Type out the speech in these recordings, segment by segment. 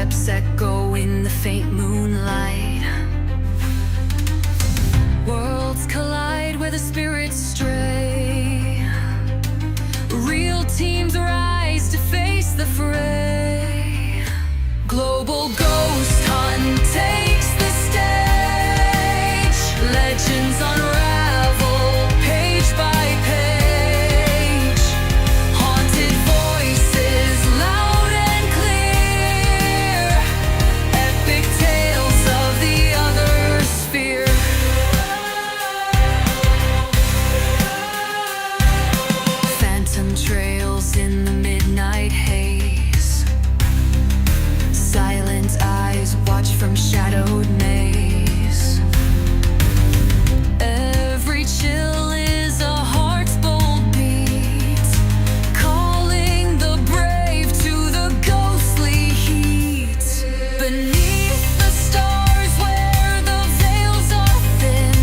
Footsteps echo in the faint moonlight. Worlds collide where the spirits stray. Real teams rise to face the fray. Global ghost hunt takes the stage. Legends unravel page by page. Haunted voices loud and clear. Epic tales of the other sphere. Phantom trails in the midnight haze. Silent eyes watch from shadowed maze. Every chill is a heart's bold beat, calling the brave to the ghostly heat. Beneath the stars where the veils are thin,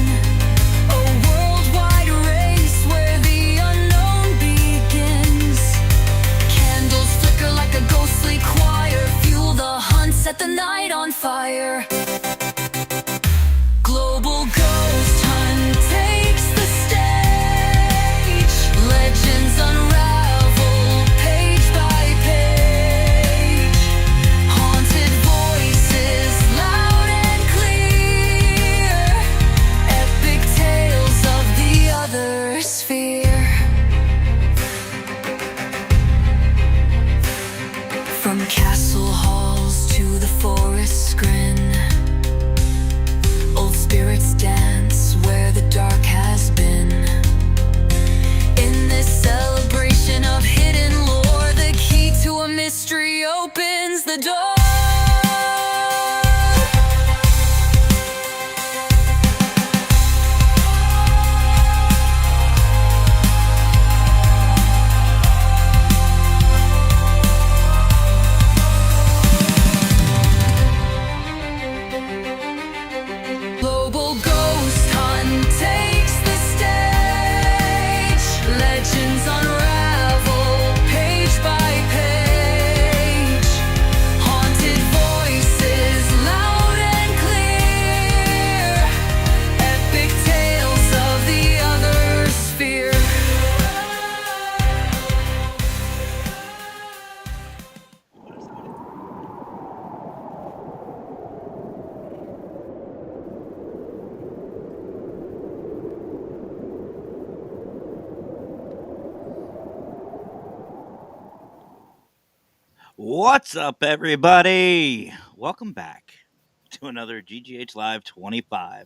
a worldwide race where the unknown begins. Candles flicker like a ghostly choir, fuel the hunt, set the night on fire. Global ghost hunt takes the stage. Legends unravel page by page. Haunted voices loud and clear. Epic tales of the other sphere. From castle halls to the forest grin, old spirits dance where the dark has been. In this celebration of hidden lore, the key to a mystery opens the door. Global ghost hunt takes the stage. Legends unravel page by page. Haunted voices loud and clear. Epic tales of the other sphere. What's up, everybody? Welcome back to another GGH Live25.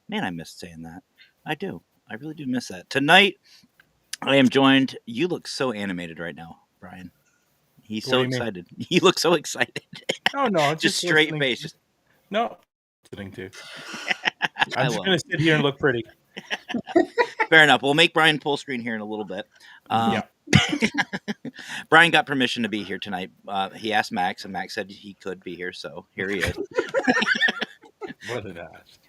Man, I missed saying that. I do. I really do miss that. Tonight, I am joined. You look so animated right now, Brian. He's What so do you mean? excited. You look so excited. Oh no, I'm Just straight listening. face. Just, No, listening to. I I'm just love gonna sit here and look pretty. Fair enough. We'll make Brian full screen here in a little bit. Yeah. Brian got permission to be here tonight. He asked Max, and Max said he could be here, so here he is. What an ass.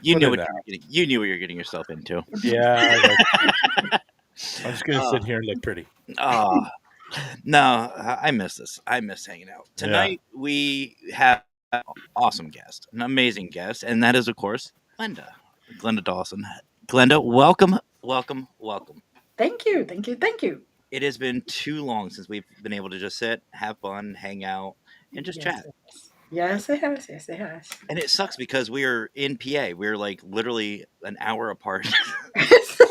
You What knew an what ass. you were getting. You knew what you were getting yourself into. Yeah. I'm just gonna sit here and look pretty. Oh, no, I miss this. I miss hanging out. Tonight, we have an awesome guest, an amazing guest, and that is, of course, Glenda Dawson. Glenda, welcome. Thank you, thank you, thank you. It has been too long since we've been able to just sit, have fun, hang out, and just chat. Yes, it has. Yes, it has. And it sucks because we are in PA. We're like literally an hour apart.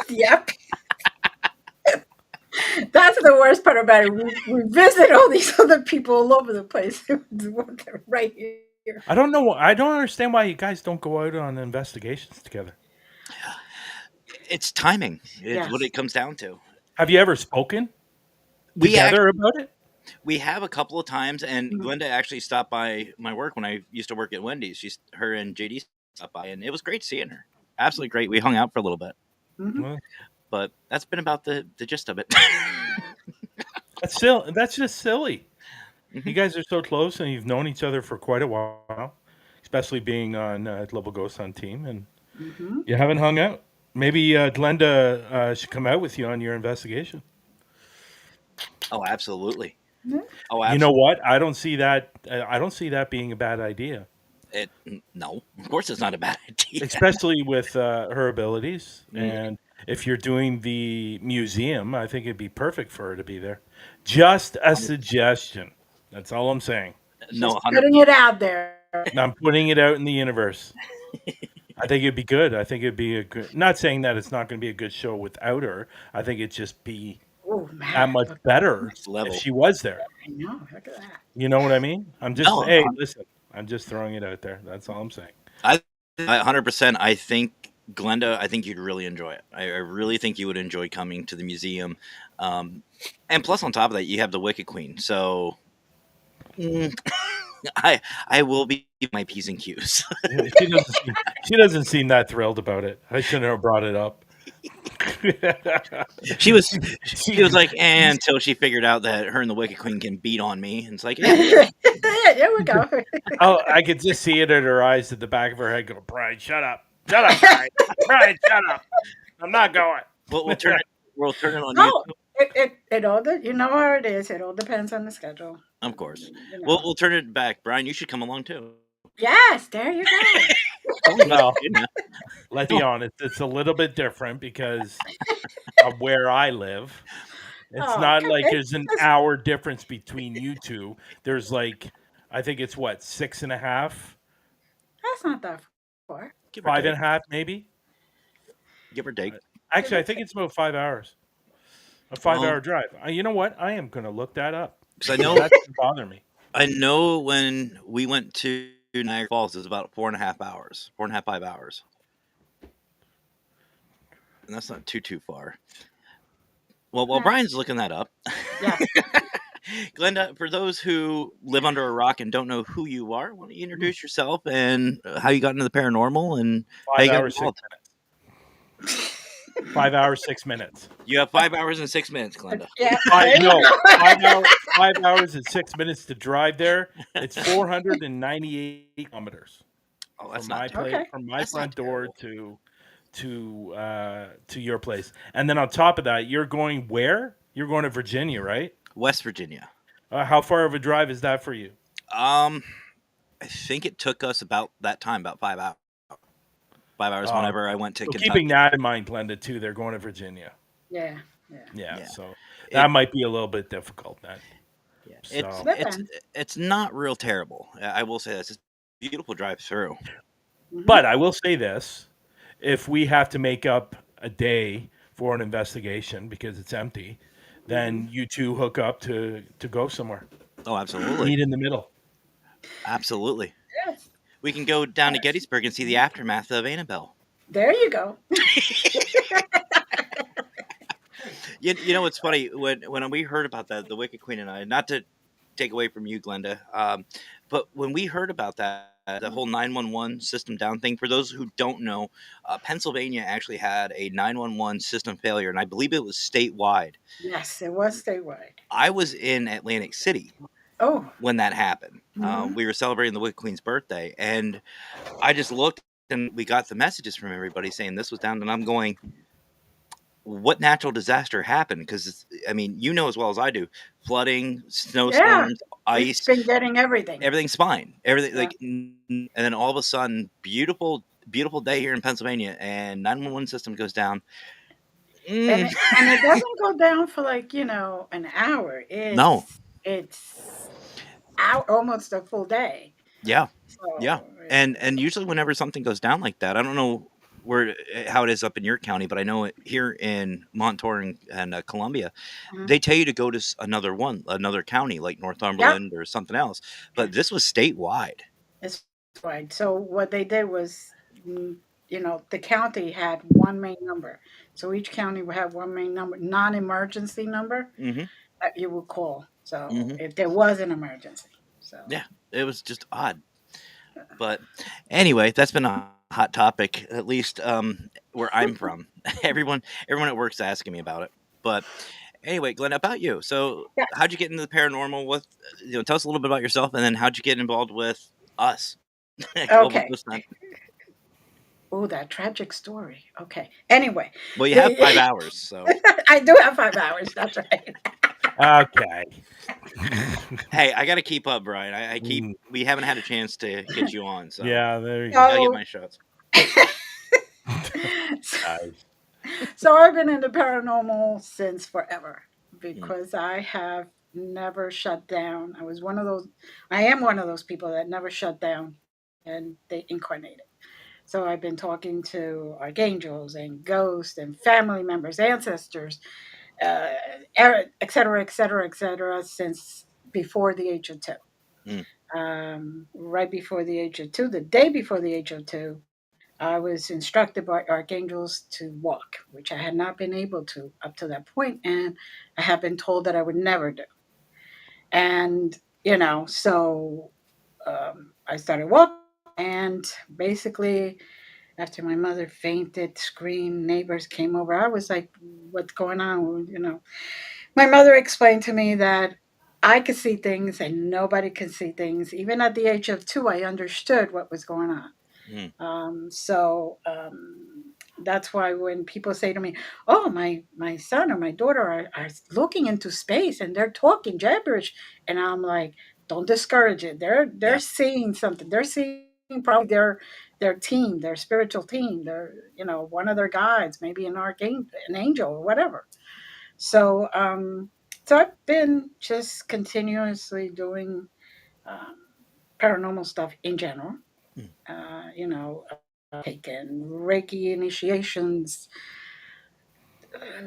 Yep. That's the worst part about it. We visit all these other people all over the place. They're right here. I don't know. I don't understand why you guys don't go out on investigations together. It's timing. It's Yes. what it comes down to. Have you ever spoken We together about it? We have a couple of times, and Mhm. Glenda actually stopped by my work when I used to work at Wendy's. Her and JD stopped by, and it was great seeing her. Absolutely great. We hung out for a little bit, Mhm. Well, but that's been about the gist of it. that's just silly. Mhm. You guys are so close, and you've known each other for quite a while, especially being on Global Ghost Hunt team, and Mhm. you haven't hung out. Maybe Glenda should come out with you on your investigation. Oh, absolutely. Yeah. Oh, You know absolutely. what? I don't see that. I don't see that being a bad idea, No, of course it's not a bad idea. especially with her abilities. Mm, And if you're doing the museum, I think it'd be perfect for her to be there. Just a suggestion. That's all I'm saying. no, Just 100. putting it out there. I'm putting it out in the universe. I think it'd be good. I think it'd be a good. Not saying that it's not going to be a good show without her. I think it'd just be Oh that man, much look, better Next if level. she was there. I know. Look at that. You know what I mean? I'm just, No, hey, listen, I'm just throwing it out there. That's all I'm saying. I 100%. I think Glenda. I think you'd really enjoy it. I really think you would enjoy coming to the museum, um, and plus on top of that, you have the Wicked Queen. So mm, I will be my p's and q's. She doesn't seem that thrilled about it. I shouldn't have brought it up. she was She- she was like, until she figured out that her and the Wicked Queen can beat on me, and it's like, Yeah, there we go. oh, I could just see it in her eyes at the back of her head go, Brian, shut up. Shut up, Brian. Brian, shut up. I'm not going. we'll turn it. We'll turn it on No, YouTube. it all you know how it is. It all depends on the schedule. Of course. You know. We'll turn it back. Brian, you should come along too. Yes, there you go. Well, let's be honest. It's a little bit different because of where I live. It's Oh, not come like on. there's an hour difference between you two. There's like, I think it's what, 6.5, That's not that far. Give or take. 5.5, maybe. Give or take. Actually, I think it's about 5 hours. A 5 Well- hour drive. You know what? I am going to look that up. 'Cause I know That doesn't bother me. I know when we went to Niagara Falls, it was about 4.5 hours, 4.5, 5 hours, and that's not too far. Well, while Yeah. Brian's looking that up, Yes. Glenda, for those who live under a rock and don't know who you are, why don't you introduce yourself and how you got into the paranormal and how 5 you got hours, 6 involved? minutes. 5 hours, 6 minutes. You have 5 hours and 6 minutes, Glenda. Yeah. No, 5 hours and 6 minutes to drive there. It's 498 kilometers Oh, that's from my not place, Okay. from my That's not front door to your place. And then on top of that, you're going where? You're going to Virginia, right? West Virginia. How far of a drive is that for you? I think it took us about that time, about 5 hours. 5 hours whenever I went to So Kentucky. keeping that in mind, Glenda, too, they're going to Virginia. Yeah. Yeah, Yeah. so that might be a little bit difficult then. Yeah. So- It's not real terrible. I will say this. It's a beautiful drive through. But I will say this: if we have to make up a day for an investigation because it's empty, then you two hook up to go somewhere. Oh, absolutely. Meet in the middle. Absolutely. Yes. We can go down to Gettysburg and see the aftermath of Annabelle. There you go. You know what's funny? When we heard about that, the Wicked Queen and I, not to take away from you, Glenda, but when we heard about that, the whole 911 system down thing, for those who don't know, Pennsylvania actually had a 911 system failure, and I believe it was statewide. Yes, it was statewide. I was in Atlantic City Oh. when that happened. Mhm. We were celebrating the Wicked Queen's birthday, and I just looked and we got the messages from everybody saying this was down, and I'm going, what natural disaster happened? Because, I mean, you know as well as I do, flooding, snowstorms, ice, It's been getting everything. everything's fine. Everything, Yeah. like, and then all of a sudden, beautiful day here in Pennsylvania, and 911 system goes down. And it doesn't go down for like, an hour. No. It's out almost a full day. Yeah. So, Yeah. And usually whenever something goes down like that, I don't know how it is up in your county, but I know it here in Montour and Columbia, Mhm. they tell you to go to another county like Northumberland or something else. But this was statewide. It's right. So what they did was, the county had one main number. So each county would have one main number, non-emergency number Mm-hmm. that you would call. So Mhm. if there was an emergency. So Yeah. It was just odd. But anyway, that's been a hot topic, at least where I'm from. Everyone at work's asking me about it. But anyway, Glenn, about you. So Yeah. how'd you get into the paranormal tell us a little bit about yourself, and then how'd you get involved with us? Global Okay. Ghost Hunt. Oh, that tragic story. Okay. Anyway, Well, you have 5 hours, so I do have 5 hours. That's right. Okay. Hey, I got to keep up, Brian. I keep. Mm, We haven't had a chance to get you on, so yeah, there you go. gotta get So, my shots. Nice. so I've been into paranormal since forever Mm, because I have never shut down. I am one of those people that never shut down and they incarnated. So I've been talking to archangels and ghosts and family members, ancestors, uh, et cetera, et cetera, et cetera, since before the age of two. mm, Right before the age of two, the day before the age of two, I was instructed by archangels to walk, which I had not been able to up to that point, and I had been told that I would never do. And so I started walking, and basically, after my mother fainted, screamed, neighbors came over. I was like, "What's going on?" My mother explained to me that I could see things and nobody could see things. Even at the age of two, I understood what was going on. mm, That's why when people say to me, "Oh, my son or my daughter are looking into space and they're talking gibberish," and I'm like, "Don't discourage it. They're yeah. seeing something. They're seeing probably their team, their spiritual team. They're one of their guides, maybe an archangel, an angel, or whatever." So, so I've been just continuously doing um, paranormal stuff in general. Mm, Taken Reiki initiations.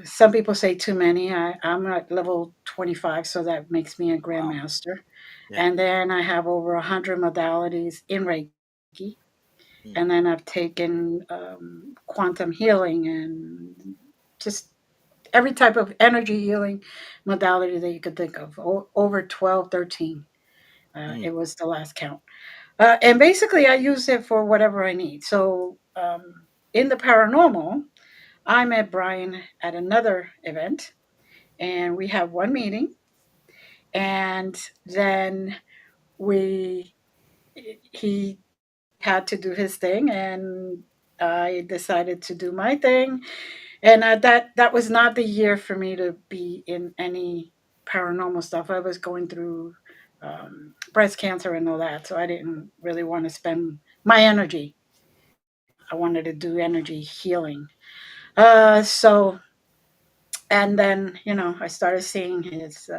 Some people say too many. I'm at level 25, so that makes me a wow. grandmaster. Yeah. And then I have over 100 modalities in Reiki. Mm, And then I've taken quantum healing and just every type of energy healing modality that you could think of. Over 12, 13. mm, It was the last count. And basically, I use it for whatever I need. So, in the paranormal, I met Brian at another event, and we had one meeting, and then we he had to do his thing, and I decided to do my thing. And that was not the year for me to be in any paranormal stuff. I was going through breast cancer and all that, so I didn't really want to spend my energy. I wanted to do energy healing. So and then I started seeing his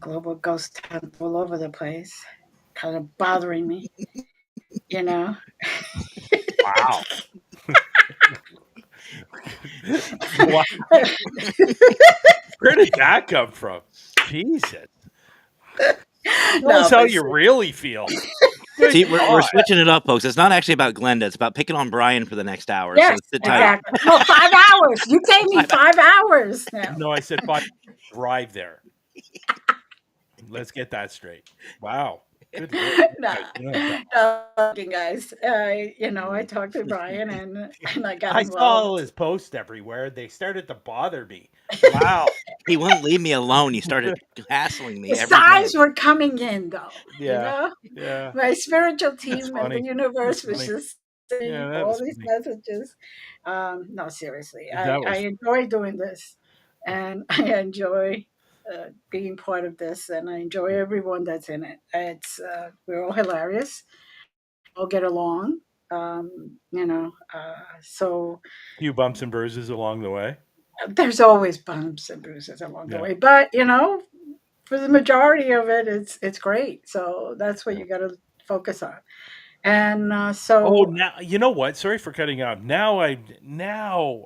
global ghost hunt all over the place, kind of bothering me. You know, Wow. Wow. Where did that come from? Jesus. Tell us no, how but you really feel. Good See, we're God. switching it up, folks. It's not actually about Glenda. It's about picking on Brian for the next hour. So yes, sit tight. Wow. exactly. No, 5 hours. You gave me 5 hours now. No, I said 5 drive there. Let's get that straight. Wow. Good lord. Nah, You know, no, okay, guys. I Mm. talked to Brian and I got I saw all involved. his posts everywhere. They started to bother me. Wow. He wouldn't leave me alone. He started hassling The me every day. signs were coming in, though. Yeah. Yeah. My spiritual That's team and the funny. That's universe was funny. just Yeah, sending that all was these funny. messages. No, seriously, That I was enjoy doing this, and I enjoy being part of this, and I enjoy everyone that's in it. We're all hilarious, all get along. So few bumps and bruises along the way. there's always bumps and bruises along the Yeah. way, but for the majority of it, it's great. So that's what Yeah. you got to focus on. And Oh, so now you know what? Sorry for cutting you off. Now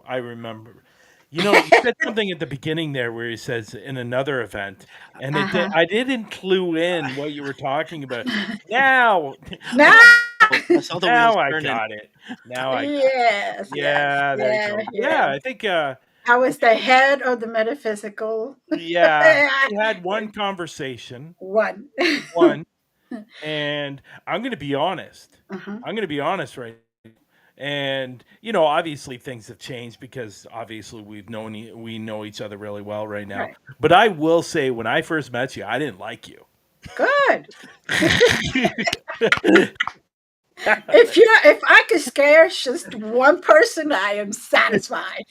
I remember. You said something at the beginning there where he says in another event, and uh-huh. I didn't clue in what you were talking about. Now, I Now, saw the wheels now I turning. got it. Now I got it. yes, yes, Yeah, there you yeah, go. yeah. Yeah, I think I I was the think head of the metaphysical yeah, we had one conversation, one. one, and I'm going to be honest. Uh-huh. I'm going to be honest right. And obviously things have changed because obviously we know each other really well right now. Right. But I will say, when I first met you, I didn't like you. Good. If I could scare just one person, I am satisfied.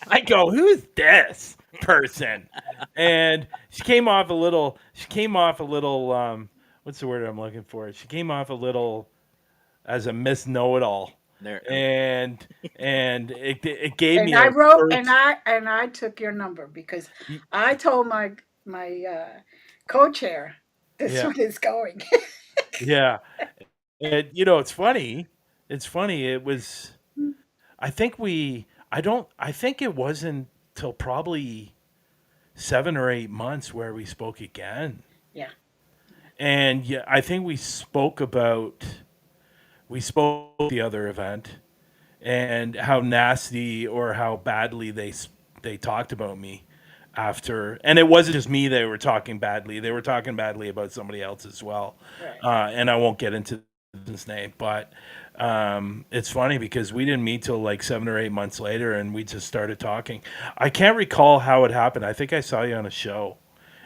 I go, who's this? person, and she came off a little. What's the word I'm looking for? She came off a little as a Miss Know-It-all, There. and it gave And me I a wrote first. and I took your number because I told my co-chair this Yeah, one is going. yeah. And it's funny. It's funny. It was. I think we. I don't. I think it wasn't till probably 7 or 8 months where we spoke again. Yeah. And yeah, I think we spoke the other event and how nasty or how badly they talked about me after. And it wasn't just me they were talking badly. They were talking badly about somebody else as well. Right. And I won't get into his name, but it's funny because we didn't meet till like 7 or 8 months later, and we just started talking. I can't recall how it happened. I think I saw you on a show,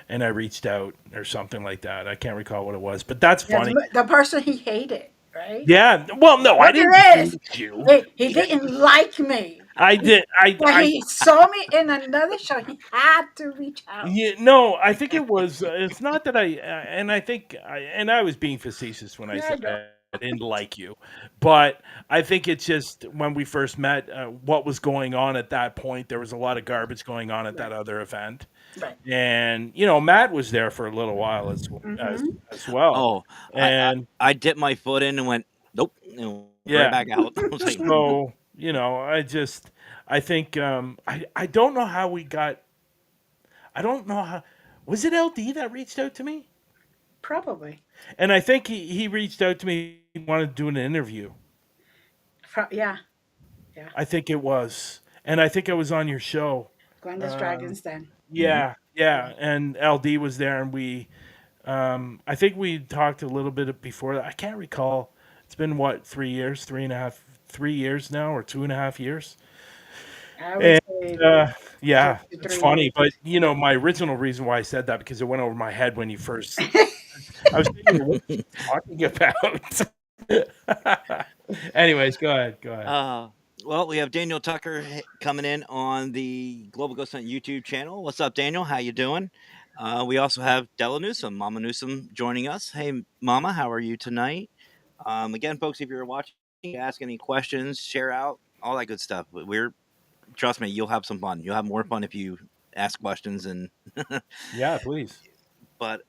and I reached out or something like that. I can't recall what it was, but that's Yeah, funny. the person he hated, right? Yeah. Well, no, I Look didn't at this. hate you. He didn't like me. I did. But he saw me in another show. He had to reach out. Yeah, no, I think it was. It's not that and I think, and I was being facetious when I Yeah, I said know. I didn't like you, but I think it's just when we first met, what was going on at that point. There was a lot of garbage going on at that Right. other event, Right. and Matt was there for a little while as Mm-hmm. as well, Oh, and I dipped my foot in and went nope, and went right yeah. back out. I was like, So I think I don't know how we got. I don't know how. Was it LD that reached out to me? Probably. And I think he reached out to me. He wanted to do an interview. Yeah. Yeah. I think it was, and I think I was on your show. Glenda's Um, Dragons Den. yeah, yeah, and LD was there, and I think we talked a little bit before that. I can't recall. It's been what, 3 years, 3.5, 3 years now, or 2.5 years. I would And say close yeah, to it's 3 years. funny, but my original reason why I said that because it went over my head when you first. I was thinking, what are you talking about? Anyways, go ahead. Go ahead. well, we have Daniel Tucker coming in on the Global Ghost Hunt YouTube channel. What's up, Daniel? How you doing? We also have Della Newsom, Mama Newsom, joining us. Hey, Mama, how are you tonight? Again, folks, if you're watching, ask any questions, share out, all that good stuff. Trust me, you'll have some fun. You'll have more fun if you ask questions. And Yeah, please. but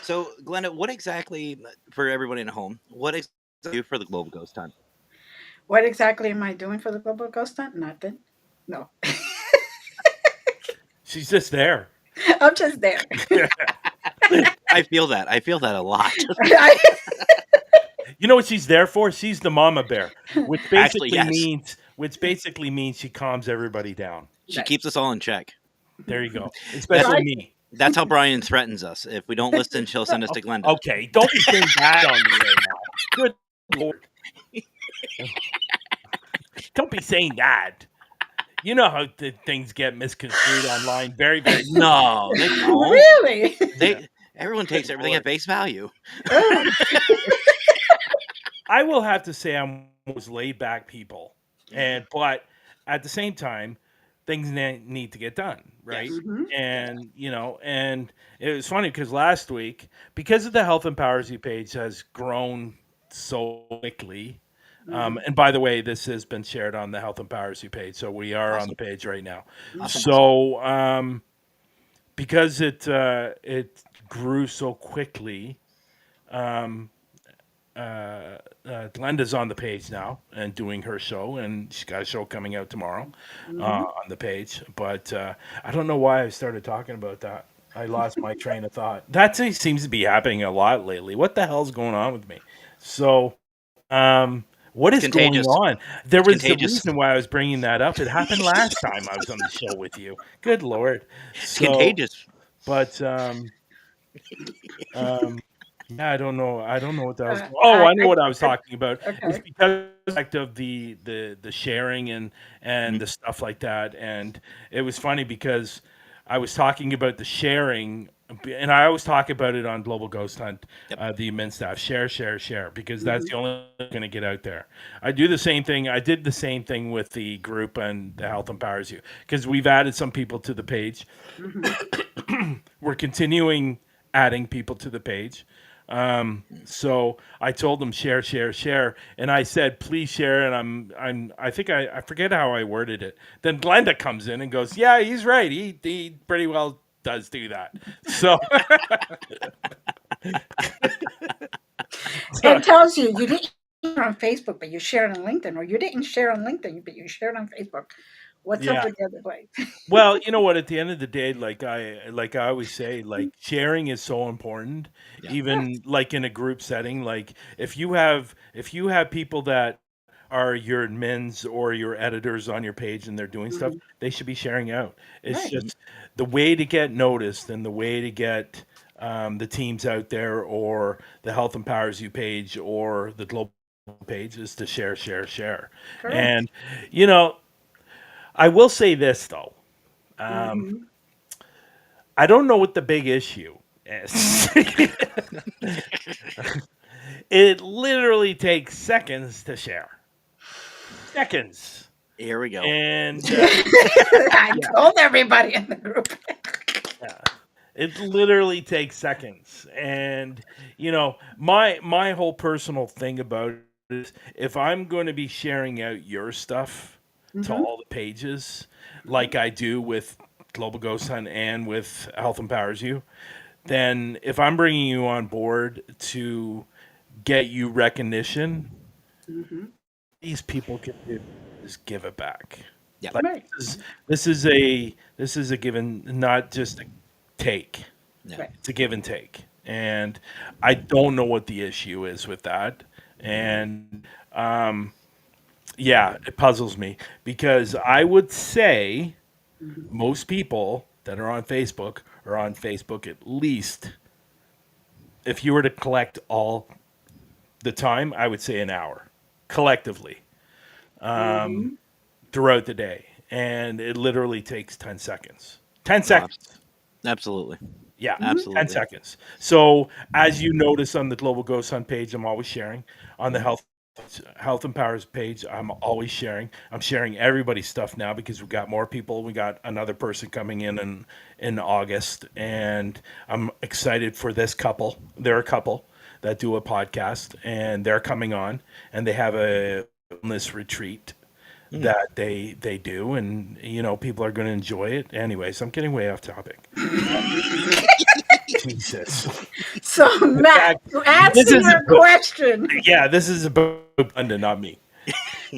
so, Glenda, what exactly for everybody at home? What exactly do you do for the Global Ghost Hunt? What exactly am I doing for the Global Ghost Hunt? Nothing. No. She's just there. I'm just there. I feel that. I feel that a lot. I- You know what she's there for? She's the mama bear, which Actually, basically yes. means she calms everybody down. She keeps us all in check. There you go. That's Especially me. that's how Brian threatens us. If we don't listen, she'll send us to Glenda. Okay, don't be saying that on the air now. Good Lord. Don't be saying that. You know how things get misconstrued online. Very, very. No, they don't. Really? Everyone takes everything at face value. Oh, I will have to say I'm most laid back people, but at the same time, things need to get done, right? Yes. mhm. And and it was funny because last week, because of the Health Empowers You page has grown so quickly. And by the way, this has been shared on the Health Empowers You page, so we are on the page right now. Awesome. So because it grew so quickly, Glenda's on the page now and doing her show, and she's got a show coming out tomorrow on the page. But I don't know why I started talking about that. I lost my train of thought. That seems to be happening a lot lately. What the hell's going on with me? So, what is going Contagious. on? There It's was contagious. the reason why I was bringing that up. It happened last time I was on the show with you. Good Lord. It's So, contagious. but yeah, I don't know. I don't know what that was. Uh, Oh, I know what I was talking about. It's Okay. because of the sharing and the stuff like that. And it was funny because I was talking about the sharing and I always talk about it on Global Ghost Hunt, Yep. the admin staff, share, because that's the only way going to get out there. I do the same thing. I did the same thing with the group and the Health Empowers You, because we've added some people to the page. We're continuing adding people to the page. So I told them share, and I said please share, and I think I forget how I worded it. Then Glenda comes in and goes, yeah, he's right. He pretty well does do that. So It tells you didn't share on Facebook, but you shared on LinkedIn, or you didn't share on LinkedIn, but you shared on Facebook. What's up yeah. with the other way? Well, you know what? At the end of the day, like I always say, like sharing is so important. Yeah. Even like in a group setting, like if you have people that are your admins or your editors on your page and they're doing stuff, Mhm. they should be sharing out. It's Right. just the way to get noticed and the way to get the teams out there, or the Health Empowers You page or the global page, is to share. Correct. And you know, I will say this though. Hmm. I don't know what the big issue is. It literally takes seconds to share. Seconds. Here we go. And I yeah, told everybody in the group. yeah. It literally takes seconds. And my whole personal thing about it is, if I'm going to be sharing out your stuff to Hmm. all the pages like I do with Global Ghost Hunt and with Health Empowers You, then if I'm bringing you on board to get you recognition, Hmm. these people can do is give it back. Yeah. Like Right. this is a given, not just a take. Yeah. Right. It's a give and take, and I don't know what the issue is with that. And yeah, it puzzles me, because I would say Hmm. most people that are on Facebook are on Facebook at least, if you were to collect all the time, I would say an hour collectively Hmm. throughout the day. And it literally takes 10 seconds. 10 Oh, seconds. absolutely. Yeah, Hmm. 10 Absolutely. seconds. So, as you notice on the Global Ghost Hunt page, I'm always sharing. On the Mhm. Health Empowers page, I'm always sharing. I'm sharing everybody's stuff now because we've got more people. We got another person coming in August, and I'm excited for this couple. They're a couple that do a podcast, and they're coming on, and they have a wellness retreat Mm. that they do, and people are going to enjoy it. Anyways, I'm getting way off topic. Jesus. So, In Matt, fact, to this answer is your about, question, yeah, this is about Glenda, not me.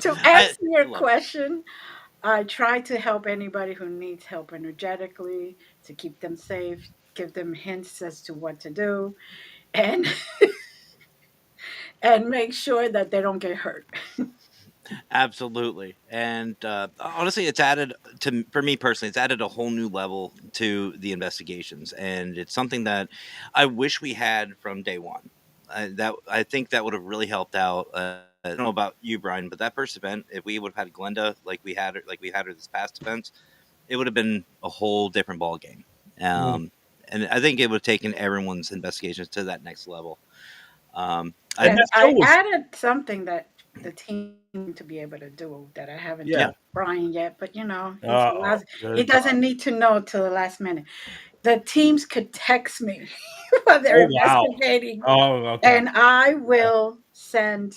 to I answer your love it. question, I try to help anybody who needs help energetically, to keep them safe, give them hints as to what to do, and and make sure that they don't get hurt. Absolutely. And honestly, it's added for me personally, it's added a whole new level to the investigations. And it's something that I wish we had from day one. I think that would have really helped out. I don't know about you, Brian, but that first event, if we would have had Glenda like we had her this past event, it would have been a whole different ball game. Mm. And I think it would have taken everyone's investigations to that next level. I And Yes, that show I was, added something that the team to be able to do that I haven't yeah. yeah. told Brian yet, but Uh-oh. he Good God. doesn't need to know till the last minute. The teams could text me while they're Oh, wow. investigating, Oh, okay. and I will send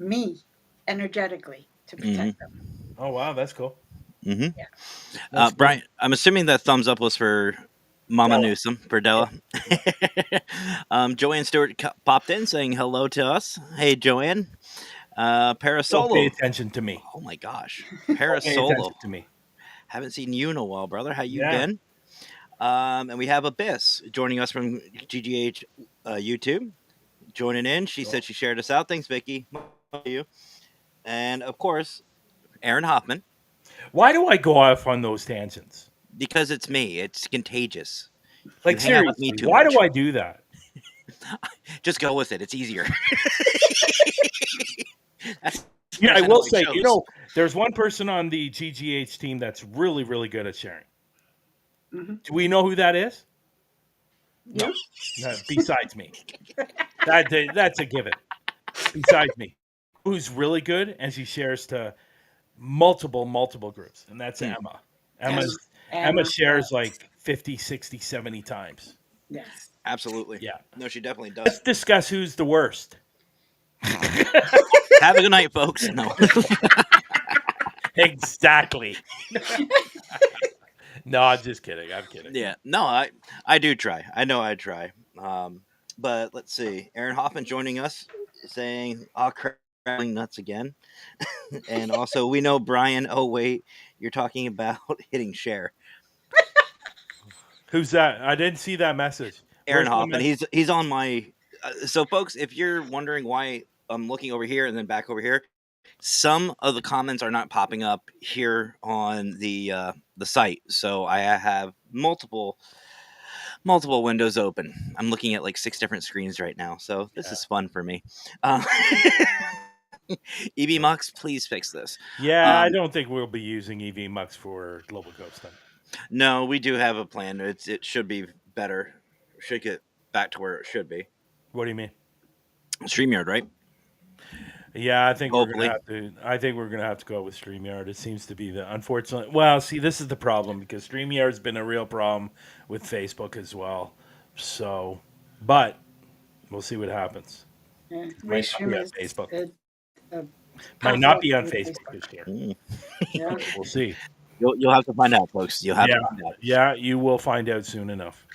me energetically to Hmm. protect them. Oh, wow. That's cool. Hmm. Yeah. That's cool. Brian, I'm assuming that thumbs up was for Mama Della. Newsom, for Yeah. Della. Joanne Stewart popped in saying hello to us. Hey, Joanne. Don't pay Parasolo. attention to me. Oh my gosh. Don't pay Parasolo. attention to me. Haven't seen you in a while, brother. How you Yeah. been? And we have Abyss joining us from GGH YouTube. Joining in. She said she shared us out. Thanks, Vicky. Love you. And of course, Aaron Hoffman, Why do I go off on those tangents? because it's me. It's contagious. You Like, hang out with me seriously, too why much. do I do that? Just go with it. It's easier. That's Yeah, I how will it say, shows. there's one person on the GGH team that's really, really good at sharing. Hmm. Do we know who that is? No. You? No, besides me. That's a given. Besides me. Who's really good and she shares to multiple groups, and that's Hmm. Emma. Emma. Emma Emma. shares like 50, 60, 70 times. Yes. Absolutely. Yeah. No, she definitely Let's does. discuss who's the worst. Have a good night, folks. No. Exactly. No, I'm just kidding. I'm kidding. Yeah. No, I do try. I know I try. But let's see. Aaron Hoffman joining us, saying, "Ah, crackling nuts again," and also we know Brian. Oh wait, you're talking about hitting share. Who's that? I didn't see that message. Aaron Where's the Hoffman. message? He's on my. So, folks, if you're wondering why I'm looking over here and then back over here, some of the comments are not popping up here on the site. So I have multiple windows open. I'm looking at like 6 different screens right now. So this is fun for me. Uh, EB Mux, please fix this. Yeah, I don't think we'll be using EV Mux for Global Ghost Hunt. No, we do have a plan. It should be better. Should get back to where it should be. What do you mean? StreamYard, right? Yeah, I think Hopefully. I think we're gonna have to go with StreamYard. It seems to be the unfortunate. Well, see, this is the problem because StreamYard's been a real problem with Facebook as well. So, but we'll see what happens. Yeah. Might not be Restream on is Facebook. a Might not conflict be on with Facebook this year. Mm. Yeah. We'll see. You'll have to find out, folks. You'll have Yeah, to find out. yeah, you will find out soon enough.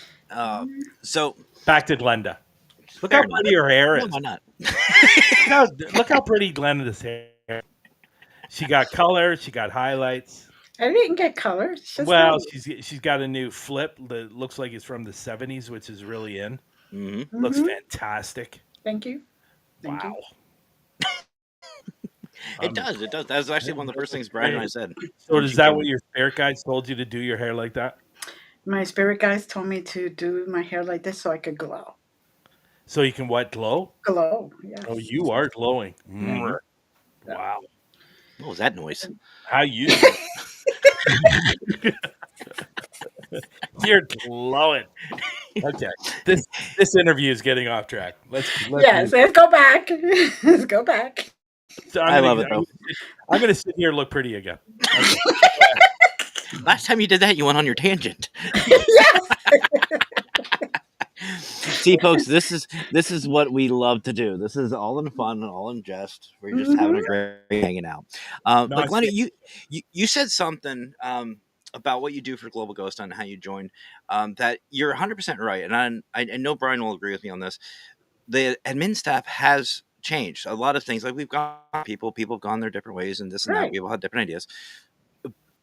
So Back to Glenda. Look fair how enough. pretty her hair No, is. why not? Look how pretty Glenda's hair. She got color. She got highlights. I didn't get color. It's just Well, nice. she's got a new flip that looks like it's from the '70s, which is really in. Hmm. Looks Mhm. fantastic. Thank you. Thank Wow. It does. It does. That was actually one of the first things Brian and I said. So when is she that came what in. your spirit guides told you to do your hair like that? My spirit guides told me to do my hair like this so I could glow. So you can what glow? Glow. Yes. Oh, you are glowing. Mhm. Wow. What was that noise? How you? You're glowing. Okay. This interview is getting off track. Let's Yes. Let's go back. Let's go back. So I love it though. I'm gonna sit here and look pretty again. Okay. Last time you did that, you went on your tangent. Yes. See, folks, this is what we love to do. This is all in fun and all in jest. We're just having a great hanging out. But Glenda, you said something about what you do for Global Ghost Hunt and how you joined. That you're 100% right, and I know Brian will agree with me on this. The admin staff has changed a lot of things. Like we've got people have gone their different ways, and this and that. Right. We've all had different ideas,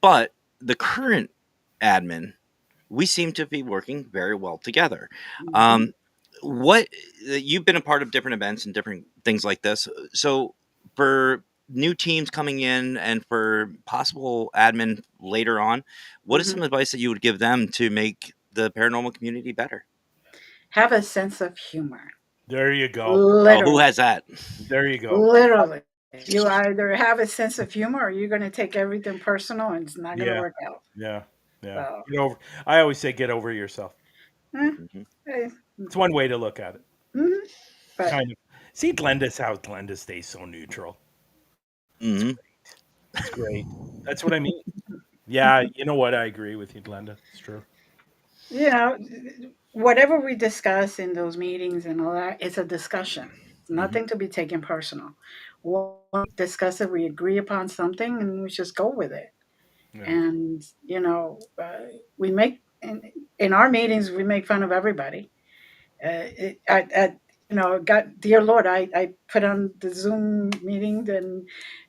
but the current admin, we seem to be working very well together. Mhm. What you've been a part of different events and different things like this. So for new teams coming in and for possible admin later on, what is Mhm. some advice that you would give them to make the paranormal community better? Have a sense of humor. There you go. Oh, Literally. who has that? There you go. Literally. You either have a sense of humor or you're going to take everything personal and it's not going to Yeah. work out. Yeah. Yeah. So, Get over. I always say get over yourself. eh, Mhm. eh, It's one way to look at it. mhm. But Kind of. See, Glenda's how Glenda stays so neutral. Mhm. It's great. That's what I mean. Yeah, you know what? I agree with you, Glenda. It's true. you know, whatever we discuss in those meetings and all that, it's a discussion. It's nothing to be taken personal. When we discuss it, we agree upon something, and we just go with it. Yeah. And we make in our meetings we make fun of everybody. God, dear Lord, I put on the Zoom meeting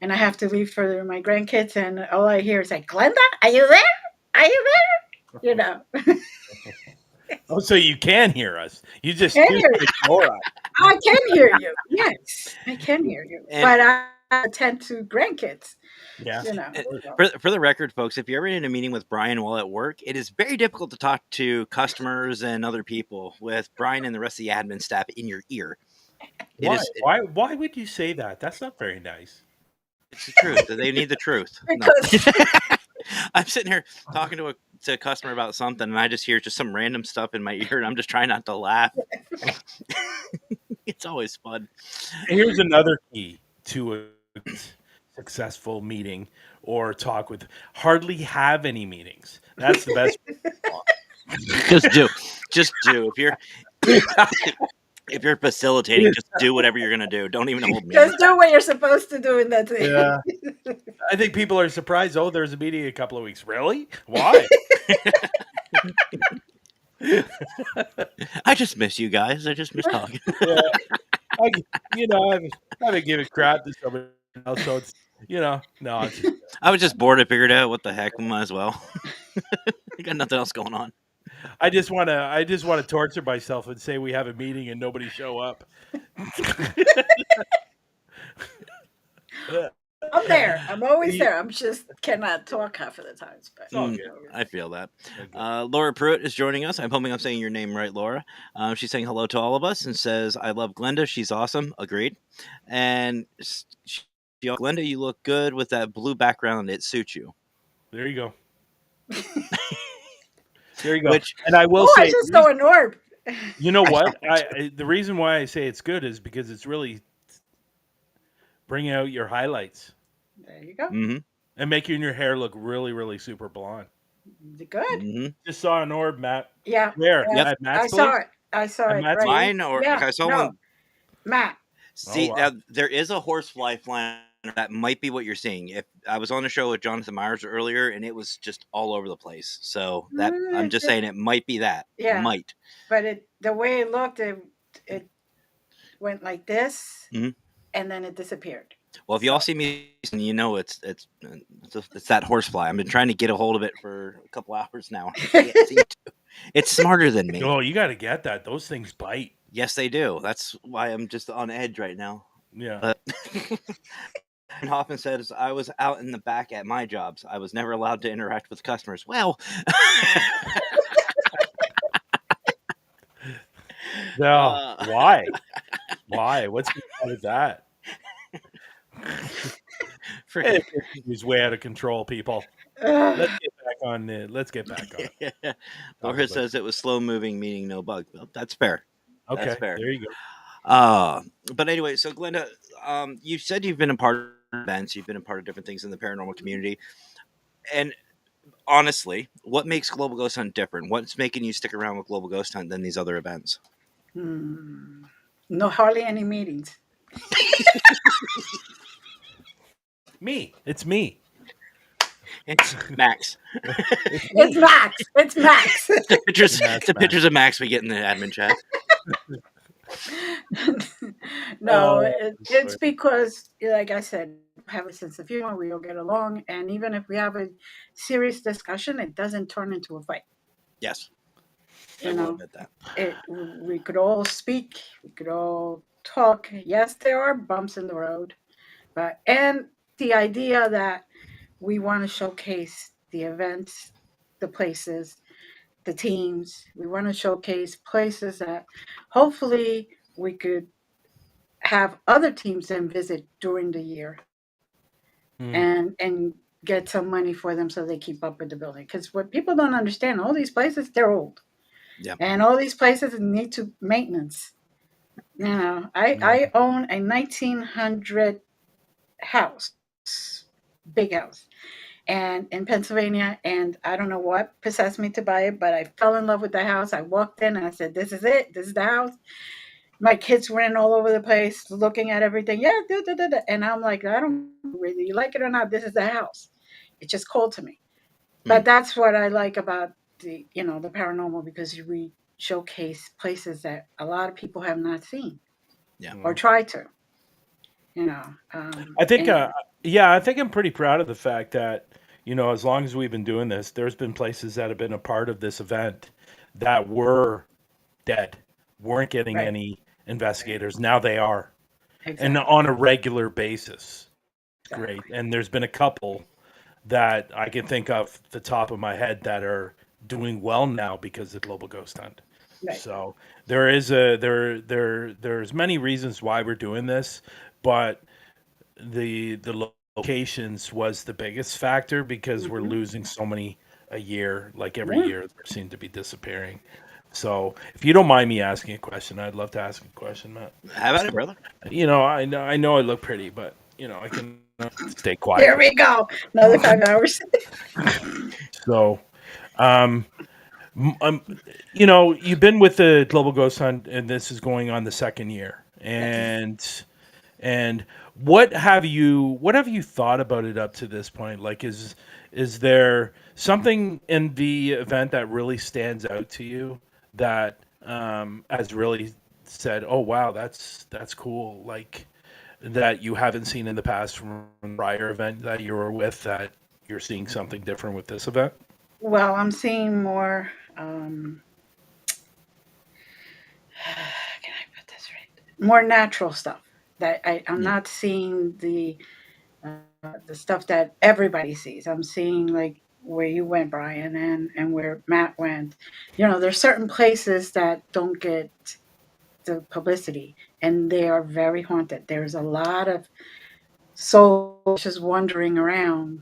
and I have to leave for my grandkids, and all I hear is like, Glenda, are you there? Are you there? You know. Oh, so you can hear us. You just Can choose hear to ignore us. I can hear you. Yes, I can hear you. And- But I attend to grandkids. Yeah. You know. For the record, folks, if you're ever in a meeting with Brian while at work, it is very difficult to talk to customers and other people with Brian and the rest of the admin staff in your ear. Why? Why would you say that? That's not very nice. It's the truth. They need the truth. No. Because I'm sitting here talking to a customer about something, and I just hear just some random stuff in my ear, and I'm just trying not to laugh. It's always fun. Here's another key to a successful meeting or talk with. Hardly have any meetings. That's the best. Just do. If you're facilitating, just do whatever you're gonna do. Don't even hold me. Just do what you're supposed to do, and that's it. Yeah. I think people are surprised. Oh, there's a meeting in a couple of weeks. Really? Why? I just miss you guys. I just miss talking. Yeah. I haven't given crap to somebody else, so it's no. It's I was just bored. I figured out what the heck, we might as well. I got nothing else going on. I just want to torture myself and say we have a meeting and nobody show up. I'm there. I'm always there. I'm just cannot talk half of the times. But I feel that. Laura Pruitt is joining us. I'm hoping I'm saying your name right, Laura. She's saying hello to all of us and says, I love Glenda. She's awesome. Agreed. And Glenda, you look good with that blue background. It suits you. There you go. There you go. And I will say, I just saw an orb. You know what? The reason why I say it's good is because it's really bringing out your highlights. There you go. Mm-hmm. And making your hair look really, really super blonde. Good. Mm-hmm. Just saw an orb, Matt. Yeah. Where? Yeah. At Matt's I saw it. Matt's Right. Mine or I saw one. Matt. See, now there is a horsefly flying. That might be what you're seeing. If I was on a show with Jonathan Myers earlier, and it was just all over the place. So that I'm just saying it might be that. Yeah. It might. But the way it looked, it went like this, mm-hmm. and then it disappeared. Well, if y'all see me, you know it's that horsefly. I've been trying to get a hold of it for a couple hours now. It's smarter than me. Oh, you got to get that. Those things bite. Yes, they do. That's why I'm just on edge right now. Yeah. And Hoffman says, I was out in the back at my jobs. I was never allowed to interact with customers. Well, no. Why? Why? What's wrong with that? He's way out of control, people. Let's get back on it. Laura says it was slow moving, meaning no bug. Well, that's fair. Okay, that's fair. There you go. But anyway, so Glenda, you said you've been a part of events, you've been a part of different things in the paranormal community. And honestly, what makes Global Ghost Hunt different? What's making you stick around with Global Ghost Hunt than these other events? No, hardly any meetings. Me. It's me. It's Max. It's Max. It's Max. the pictures of Max we get in the admin chat. No, it's because, like I said, have a sense of humor. We all get along, and even if we have a serious discussion, it doesn't turn into a fight. Yes, I will admit that. We could all speak. We could all talk. Yes, there are bumps in the road, and the idea that we want to showcase the events, the places, the teams. We want to showcase places that hopefully we could have other teams then visit during the year and get some money for them so they keep up with the building. Because what people don't understand, all these places, they're old. Yep. And all these places need to maintenance. You know, I own a 1900 house, big house. And in Pennsylvania, and I don't know what possessed me to buy it, but I fell in love with the house. I walked in and I said, this is it. This is the house. My kids ran all over the place looking at everything. Yeah, and I'm like, I don't whether you like it or not, this is the house. It just called to me. But that's what I like about the paranormal, because we showcase places that a lot of people have not seen or tried to. I think I think I'm pretty proud of the fact that, as long as we've been doing this, there's been places that have been a part of this event that were dead, weren't getting any investigators. Now they are. Exactly. And on a regular basis. Exactly. Great. And there's been a couple that I can think of the top of my head that are doing well now because of Global Ghost Hunt. Right. So there is there's many reasons why we're doing this, but the locations was the biggest factor because we're Hmm. losing so many a year. Like every Yeah. year, there seem to be disappearing. So, if you don't mind me asking a question, I'd love to ask a question, Matt. How about it, brother? I know I look pretty, but I can stay quiet Here for. we go. Another 5 hours. So, um, m- um, you've been with the Global Ghost Hunt, and this is going on the second year. Yes. And what have you thought about it up to this point? Like, is there something in the event that really stands out to you that has really said, "Oh wow, that's cool," like that you haven't seen in the past from a prior event that you were with, that you're seeing something different with this event? Well, I'm seeing more. Can I put this right? More natural stuff. That I'm Mm. not seeing the stuff that everybody sees. I'm seeing like where you went, Brian, and where Matt went. There's certain places that don't get the publicity, and they are very haunted. There's a lot of souls just wandering around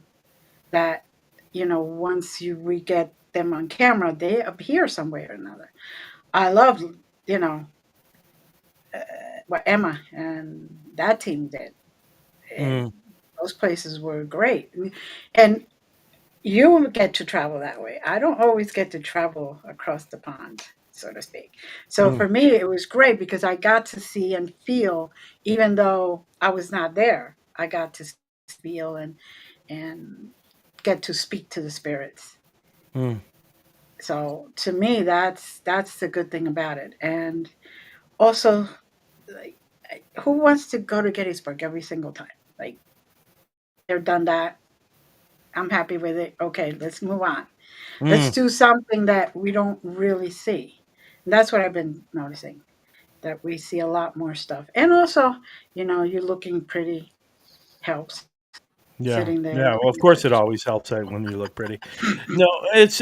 that, once we get them on camera, they appear some way or another. I love, you know, uh, what Emma and that team did. And Mm, those places were great. And you get to travel that way. I don't always get to travel across the pond, so to speak. So mm, for me, it was great because I got to see and feel, even though I was not there, I got to feel and get to speak to the spirits. mm, So to me, that's the good thing about it. And also, like, who wants to go to Gettysburg every single time? Like, they're done that. I'm happy with it. Okay, let's move on. Let's mm. do something that we don't really see. And that's what I've been noticing, that we see a lot more stuff. And also, you're looking pretty helps Yeah, sitting there yeah. Well, of looking course, it pretty. always helps out when you look pretty. No, it's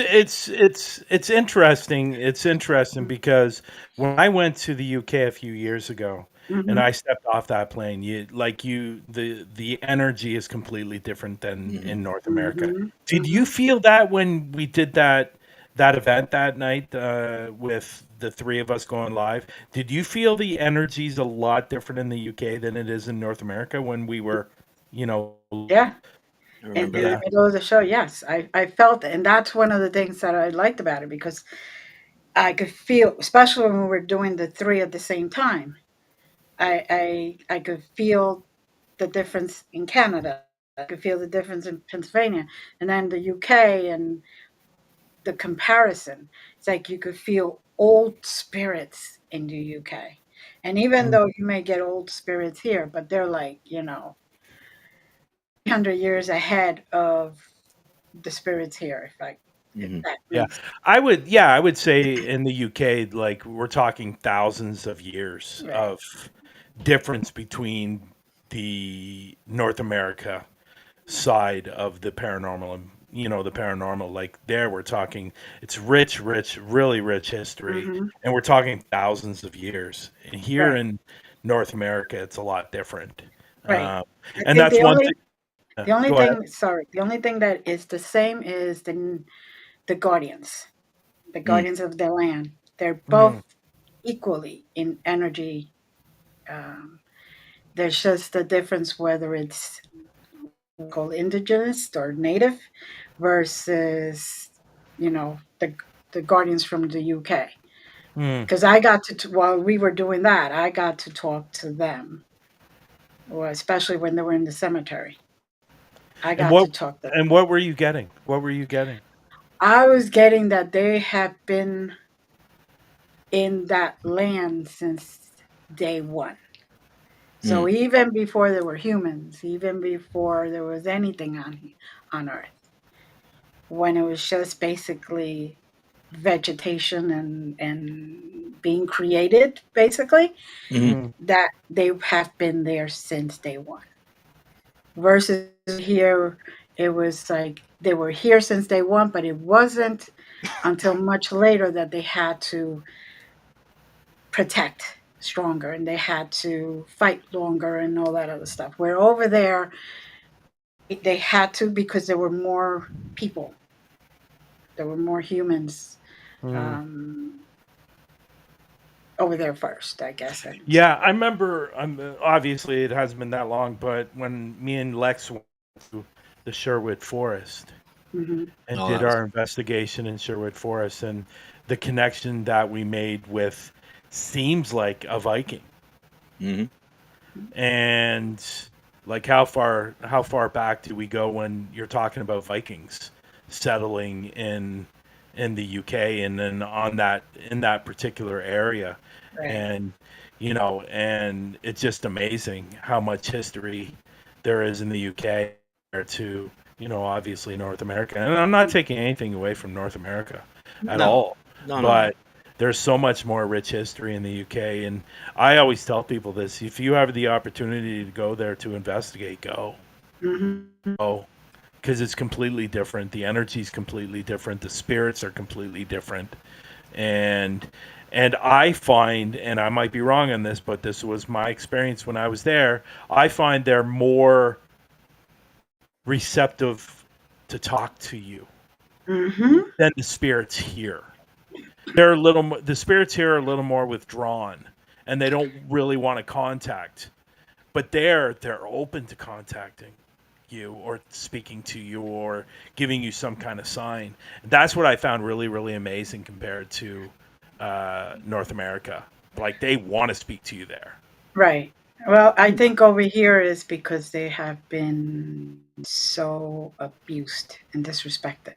interesting. It's interesting because when I went to the UK a few years ago and Mm-hmm. I stepped off that plane, the energy is completely different than Hmm. in North America. Mm-hmm. Did you Mm-hmm. feel that when we did that event that night with the three of us going live? Did you feel the energy's a lot different in the UK than it is in North America when we were, you know, Yeah. I And remember in the that. yeah. middle of the show, yes, I felt it. And that's one of the things that I liked about it because I could feel, especially when we were doing the three at the same time, I could feel the difference in Canada. I could feel the difference in Pennsylvania, and then the UK, and the comparison. It's like you could feel old spirits in the UK. And even Mm, though you may get old spirits here, but they're like, 300 years ahead of the spirits here, if Hmm. that yeah. makes I would say in the UK, like we're talking thousands of years right. of difference between the North America side of the paranormal and the paranormal. Like there we're talking it's rich, really rich history, Hmm. and we're talking thousands of years. And here Right, in North America it's a lot different. right. Um, I and think that's the one only thing. the only Go ahead. thing, sorry, the only thing that is the same is the guardians, the Mm. guardians of their land. They're both Mm, equally in energy. Um, there's just a difference whether it's called indigenous or native versus, the guardians from the UK. mm. Because I got to, while we were doing that, I got to talk to them, or especially when they were in the cemetery. I And got what to talk to them. and what were you getting? What were you getting? I was getting that they have been in that land since day one. So Mm. even before there were humans, even before there was anything on Earth, when it was just basically vegetation and being created, basically, Hmm. Mm, that they have been there since day one. Versus here, it was like they were here since day one, but it wasn't until much later that they had to protect stronger and they had to fight longer and all that other stuff. Where over there, they had to because there were more people, there were more humans Mm. um, over there first, I guess. And Yeah, I remember. Obviously, it hasn't been that long, but when me and Lex went to the Sherwood Forest hmm and Oh, did that was our investigation in Sherwood Forest, and the connection that we made with seems like a Viking, hmm and like how far back do we go when you're talking about Vikings settling in the UK and then on that in that particular area, right, and and it's just amazing how much history there is in the UK compared to obviously North America, and I'm not taking anything away from North America at no, all, no, no, no. but there's so much more rich history in the UK, and I always tell people this: if you have the opportunity to go there to investigate, go, hmm go, because it's completely different. The energy is completely different. The spirits are completely different, and I find, and I might be wrong on this, but this was my experience when I was there. I find they're more receptive to talk to you hmm than the spirits here. They're a little. The spirits here are a little more withdrawn, and they don't really want to contact. But they're open to contacting you or speaking to you or giving you some kind of sign. That's what I found really really amazing compared to North America. Like they want to speak to you there. right. Well, I think over here is because they have been so abused and disrespected.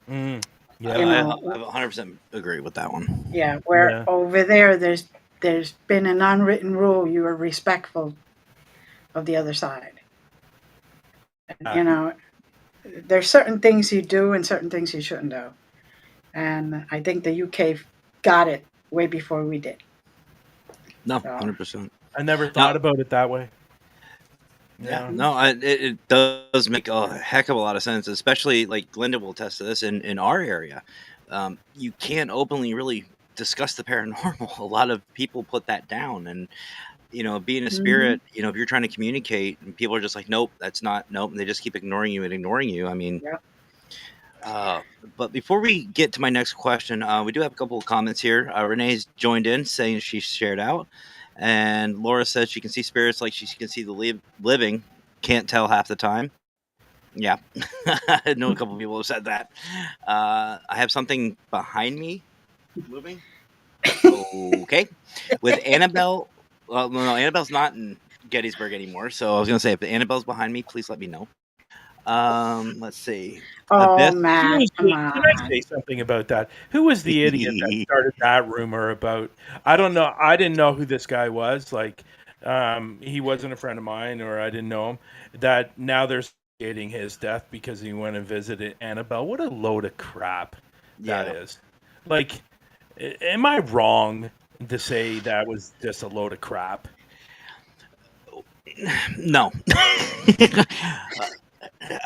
Mm, You yeah, I know, 100% agree with that one. yeah, where yeah. over there, there's been an unwritten rule: you are respectful of the other side. And, Uh, there's certain things you do and certain things you shouldn't do. And I think the UK got it way before we did. No, So, 100%. I never Now, thought about it that way. yeah, Yeah. no, it does make a heck of a lot of sense, especially like Glenda will attest to this in our area. You can't openly really discuss the paranormal. A lot of people put that down, and being a mhm, spirit, if you're trying to communicate, and people are just like, nope, that's not, nope, and they just keep ignoring you and ignoring you. I mean, yeah. uh, but before we get to my next question, we do have a couple of comments here. Renee's joined in saying she shared out, and Laura said she can see spirits like she can see the living. Can't tell half the time. Yeah, I know a couple of people have said that. I have something behind me moving. Okay, with Annabelle. Well, no, Annabelle's not in Gettysburg anymore. So I was gonna say, if Annabelle's behind me, please let me know. Let's see. Oh, Abyss. Who Matt, was come can I on. say something about that? Who was the idiot that started that rumor about? I don't know. I didn't know who this guy was. Like, he wasn't a friend of mine, or I didn't know him. That now they're dating his death because he went and visited Annabelle. What a load of crap that Yeah. is. Like, am I wrong to say that was just a load of crap? No.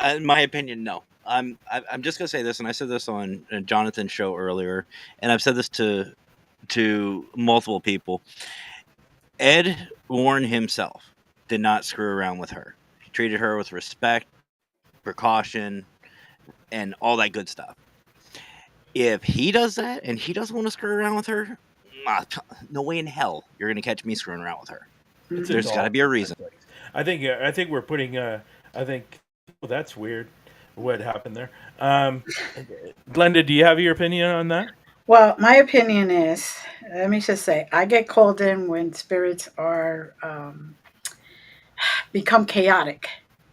In my opinion, no. I'm just gonna say this, and I said this on Jonathan's show earlier, and I've said this to multiple people. Ed Warren himself did not screw around with her. He treated her with respect, precaution, and all that good stuff. If he does that and he doesn't want to screw around with her, no way in hell you're gonna catch me screwing around with her. It's a hmm There's got to doll. be a reason. I think we're putting. I think well, that's weird. What happened there? Glenda, do you have your opinion on that? Well, my opinion is, let me just say, I get called in when spirits are become chaotic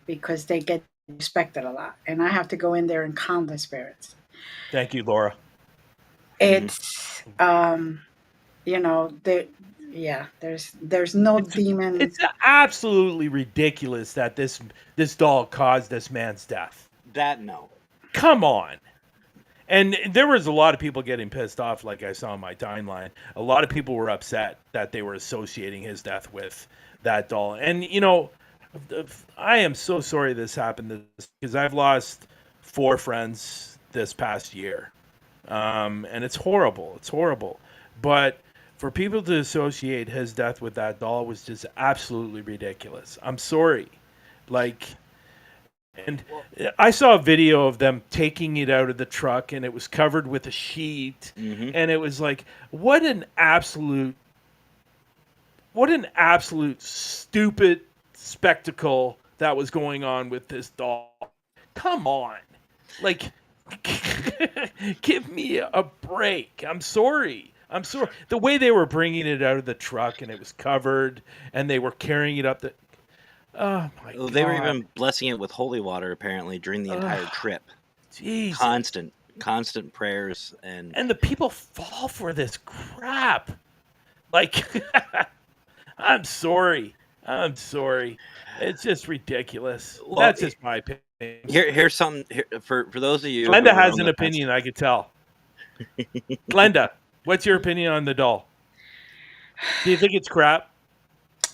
because they get respected a lot, and I have to go in there and calm the spirits. Thank you, Laura. Hmm It's the yeah, there's no It's demon. it's absolutely ridiculous that this doll caused this man's death. That no. Come on. And there was a lot of people getting pissed off, like I saw on my timeline. A lot of people were upset that they were associating his death with that doll. And I am so sorry this happened because I've lost 4 friends this past year, and it's horrible. It's horrible. But for people to associate his death with that doll was just absolutely ridiculous. I'm sorry. Like And Well, I saw a video of them taking it out of the truck, and it was covered with a sheet, mm-hmm. and it was like, what an absolute stupid spectacle that was going on with this doll. Come on. Like, give me a break. I'm sorry. I'm sorry. The way they were bringing it out of the truck and it was covered and they were carrying it up the. Oh my Well, God. they were even blessing it with holy water apparently during the entire trip. Jesus. Constant prayers and And the people fall for this crap. Like, I'm sorry. I'm sorry. It's just ridiculous. well, That's just my opinion. here's something for those of you who Glenda are has on an the fence. opinion, I could tell. Glenda, what's your opinion on the doll? Do you think it's crap?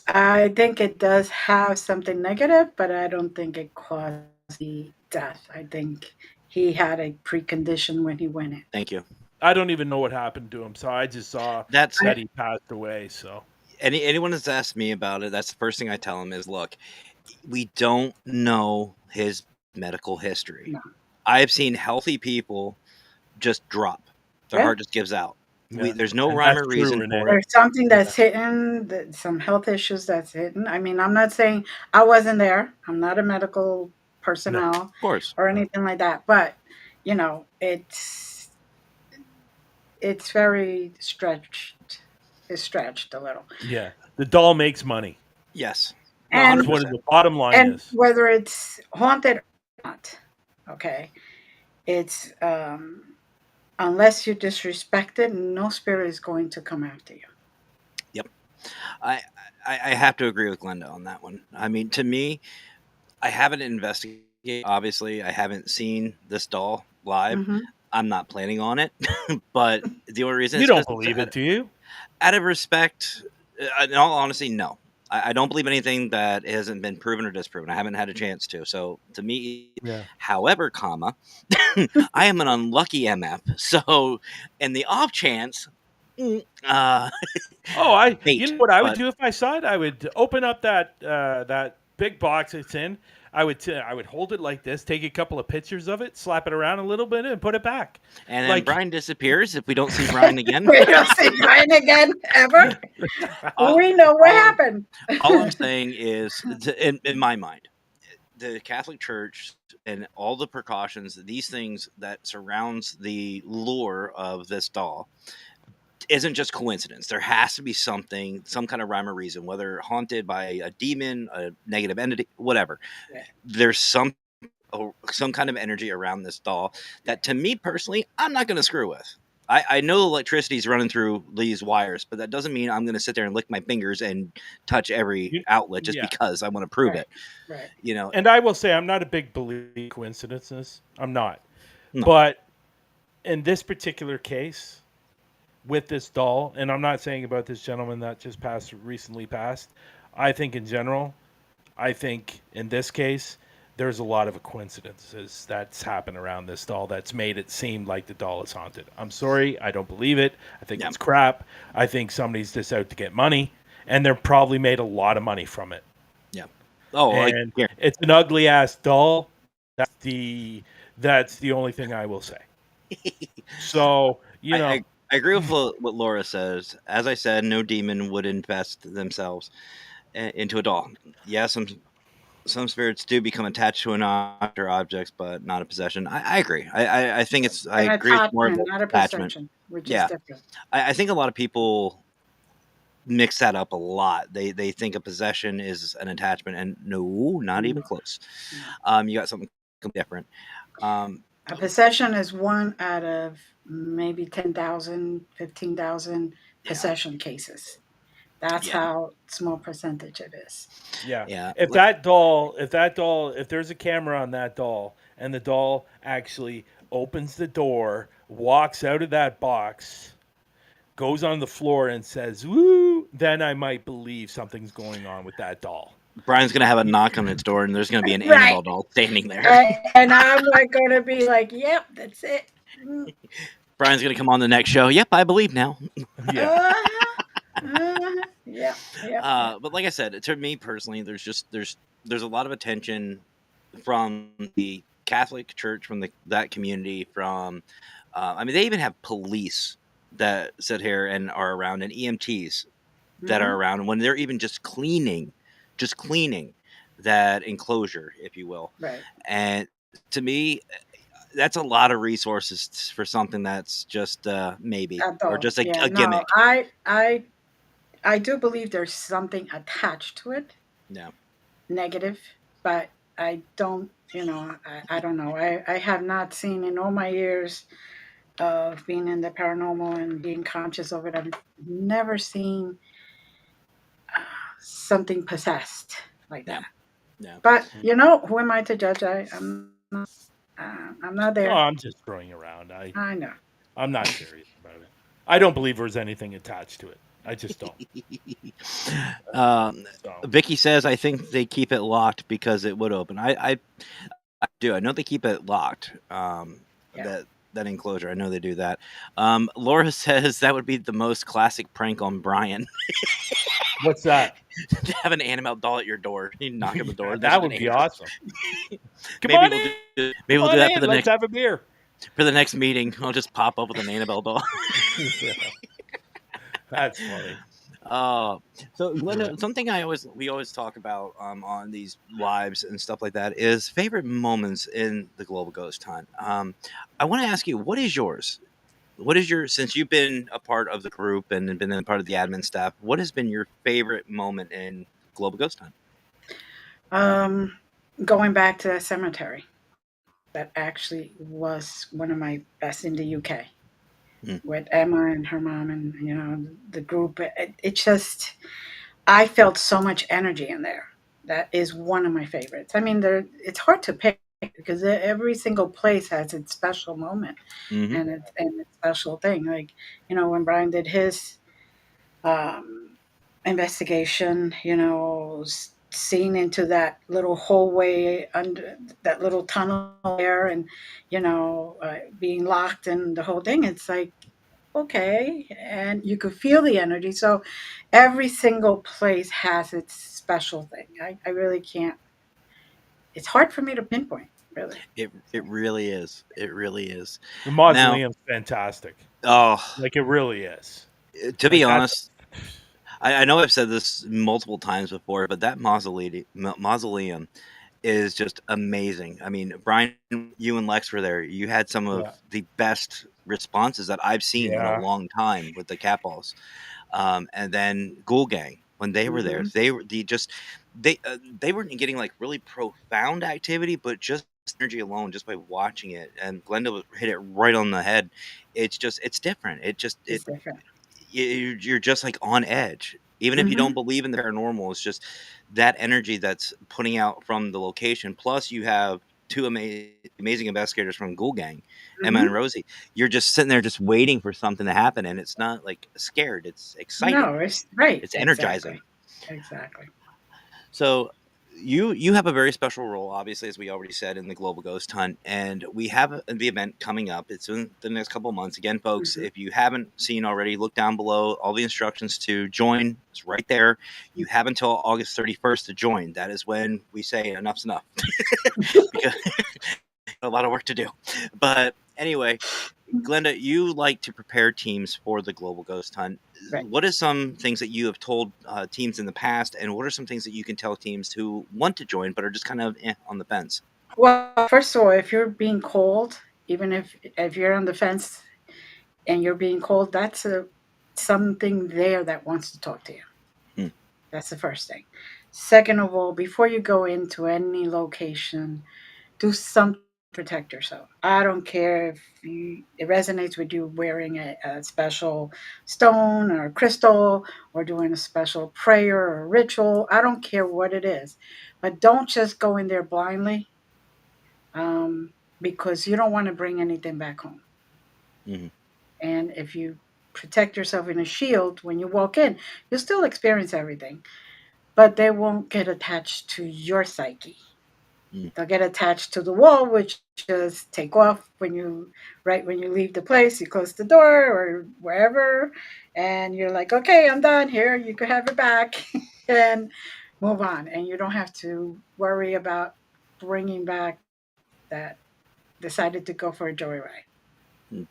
I think it does have something negative, but I don't think it caused the death. I think he had a precondition when he went in. Thank you. I don't even know what happened to him, so I just saw That's that he passed away. So anyone that's asked me about it. That's the first thing I tell them is, look, we don't know his medical history. No. I've seen healthy people just drop. Their Yeah. heart just gives out. yeah. There's no And rhyme that's or true, reason Renee. for it. There's something that's hidden, some health issues that's hidden. I mean, I'm not saying I wasn't there. I'm not a medical personnel Of course. or anything like that. But you know, it's very stretched. It's stretched a little. Yeah. The doll makes money. Yes. And That's what the bottom line and is. whether it's haunted or not, okay, it's unless you disrespect it, no spirit is going to come after you. Yep. I have to agree with Glenda on that one. I mean, to me, I haven't investigated. Obviously, I haven't seen this doll live. Mhm. I'm not planning on it. But the only reason You is don't 'cause believe it, do you? out of respect, in all honesty, no. I don't believe anything that hasn't been proven or disproven. I haven't had a chance to. So to me, Yeah. however, I am an unlucky MF. So in the off chance, Oh, fate, you know what I would but do if I saw it? I would open up that big box it's in. I would hold it like this, take a couple of pictures of it, slap it around a little bit, and put it back. and then Like, Brian disappears if we don't see Brian again. We don't see Brian again ever. Uh, We know what all- happened. all I'm saying is, in my mind, the Catholic Church and all the precautions, these things that surrounds the lure of this doll, isn't just coincidence. There has to be something, some kind of rhyme or reason, whether haunted by a demon, a negative entity, whatever. Yeah. There's some kind of energy around this doll that, to me personally, I'm not going to screw with. I know electricity's running through these wires, but that doesn't mean I'm going to sit there and lick my fingers and touch every outlet just yeah. because I want to prove Right. it. Right. You know, And I will say, I'm not a big believer in coincidences. I'm not. No. But in this particular case, with this doll, and I'm not saying about this gentleman that just recently passed. I think in general, I think in this case, there's a lot of coincidences that's happened around this doll that's made it seem like the doll is haunted. I'm sorry, I don't believe it. I think Yeah. it's crap. I think somebody's just out to get money, and they're probably made a lot of money from it. yeah. Oh, And it's an ugly ass doll. That's the only thing I will say. So I agree with what Laura says. As I said, no demon would invest themselves into a doll. Yeah, some spirits do become attached to an object or objects, but not a possession. I agree. I think it's. I An agree. It's more of attachment, an not a attachment. possession, which Yeah. is different. I think a lot of people mix that up a lot. They think a possession is an attachment, and no, not even close. You got something completely different. A possession is one out of maybe 10,000, 15,000 Yeah. possession cases. That's Yeah. how small percentage it is. Yeah. If there's a camera on that doll, and the doll actually opens the door, walks out of that box, goes on the floor, and says "woo," then I might believe something's going on with that doll. Brian's gonna have a knock on its door, and there's gonna be an Right. Annabelle doll standing there. And I'm like going to be like, yep, that's it. Brian's gonna come on the next show. Yep, I believe now. Yeah. Yeah. But like I said, to me personally, there's a lot of attention from the Catholic Church, from that community, from I mean, they even have police that sit here and are around, and EMTs that are Hmm. around when they're even just cleaning that enclosure, if you will. Right. And to me, that's a lot of resources for something that's just maybe At or all. just a, Yeah. a No, gimmick. I do believe there's something attached to it, Yeah. negative, but I don't, I don't know. I have not seen in all my years of being in the paranormal and being conscious of it. I've never seen something possessed like Yeah. that. Yeah. But who am I to judge? I'm not No, there. I'm just throwing around. I know. I'm not serious about it. I don't believe there's anything attached to it. I just don't. um, So Vicky says, I think they keep it locked because it would open. I do. I know they keep it locked. Yeah. That enclosure. I know they do that. Laura says that would be the most classic prank on Brian. what's that? To have an Annabelle doll at your door. You knock on the door. There's That an would be angel. awesome. Come Maybe on we'll in. do. Maybe Come we'll do on that for in. the Let's next have a beer. meeting. I'll just pop up with an Annabelle doll. Yeah, that's funny. Uh, so Yeah. Glenda, something we always talk about on these lives and stuff like that is favorite moments in the Global Ghost Hunt. I want to ask you, what is yours? What is your since you've been a part of the group and been a part of the admin staff? What has been your favorite moment in Global Ghost Hunt? Um, Going back to the cemetery, that actually was one of my best in the UK Mm, with Emma and her mom and the group. It just I felt so much energy in there. That is one of my favorites. I mean, it's hard to pick because every single place has its special moment hmm and its special thing. Like when Brian did his um, investigation, seeing into that little hallway under that little tunnel there, and being locked and the whole thing. It's like okay, and you could feel the energy. So every single place has its special thing. I really can't. It's hard for me to pinpoint, really. it really is. It really is. The Now, mausoleum's fantastic. oh, Like it really is. to be Like that's honest, I know I've said this multiple times before, but that mausoleum is just amazing. I mean, Brian, you and Lex were there. You had some of yeah. the best responses that I've seen in a Yeah. long time with the cat balls. And then Ghoul Gang, when they were there, Hmm. they weren't getting like really profound activity, but just energy alone, just by watching it. And Glenda hit it right on the head. It's different. It's different. You're just like on edge. Even if you don't Hmm. believe in the paranormal, it's just that energy that's putting out from the location. Plus, you have two amazing investigators from Ghoul Gang, Emma and Hmm. Rosie. You're just sitting there, just waiting for something to happen, and it's not like scared. It's exciting. No, it's right. It's energizing. Exactly. Exactly. So you have a very special role, obviously, as we already said in the Global Ghost Hunt, and we have the event coming up. It's in the next couple of months. Again, folks, Hmm. if you haven't seen already, look down below. All the instructions to join is right there. You have until August 31st to join. That is when we say enough's enough because a lot of work to do. But anyway, Glenda, you like to prepare teams for the Global Ghost Hunt. Right. What are some things that you have told teams in the past, and what are some things that you can tell teams who want to join but are just kind of on the fence? Well, first of all, if you're being called, even if you're on the fence and you're being called, that's something there that wants to talk to you. Hmm. That's the first thing. Second of all, before you go into any location, do something to protect yourself. I don't care if it resonates with you wearing a special stone or crystal or doing a special prayer or ritual. I don't care what it is. But don't just go in there blindly um, because you don't want to bring anything back home. Hmm. And if you protect yourself in a shield when you walk in, you'll still experience everything, but they won't get attached to your psyche. Hmm. They'll get attached to the wall, which just take off right when you leave the place. You close the door or wherever, and you're like, okay, I'm done here. You can have it back, and move on. And you don't have to worry about. bringing back that decided to go for a joyride.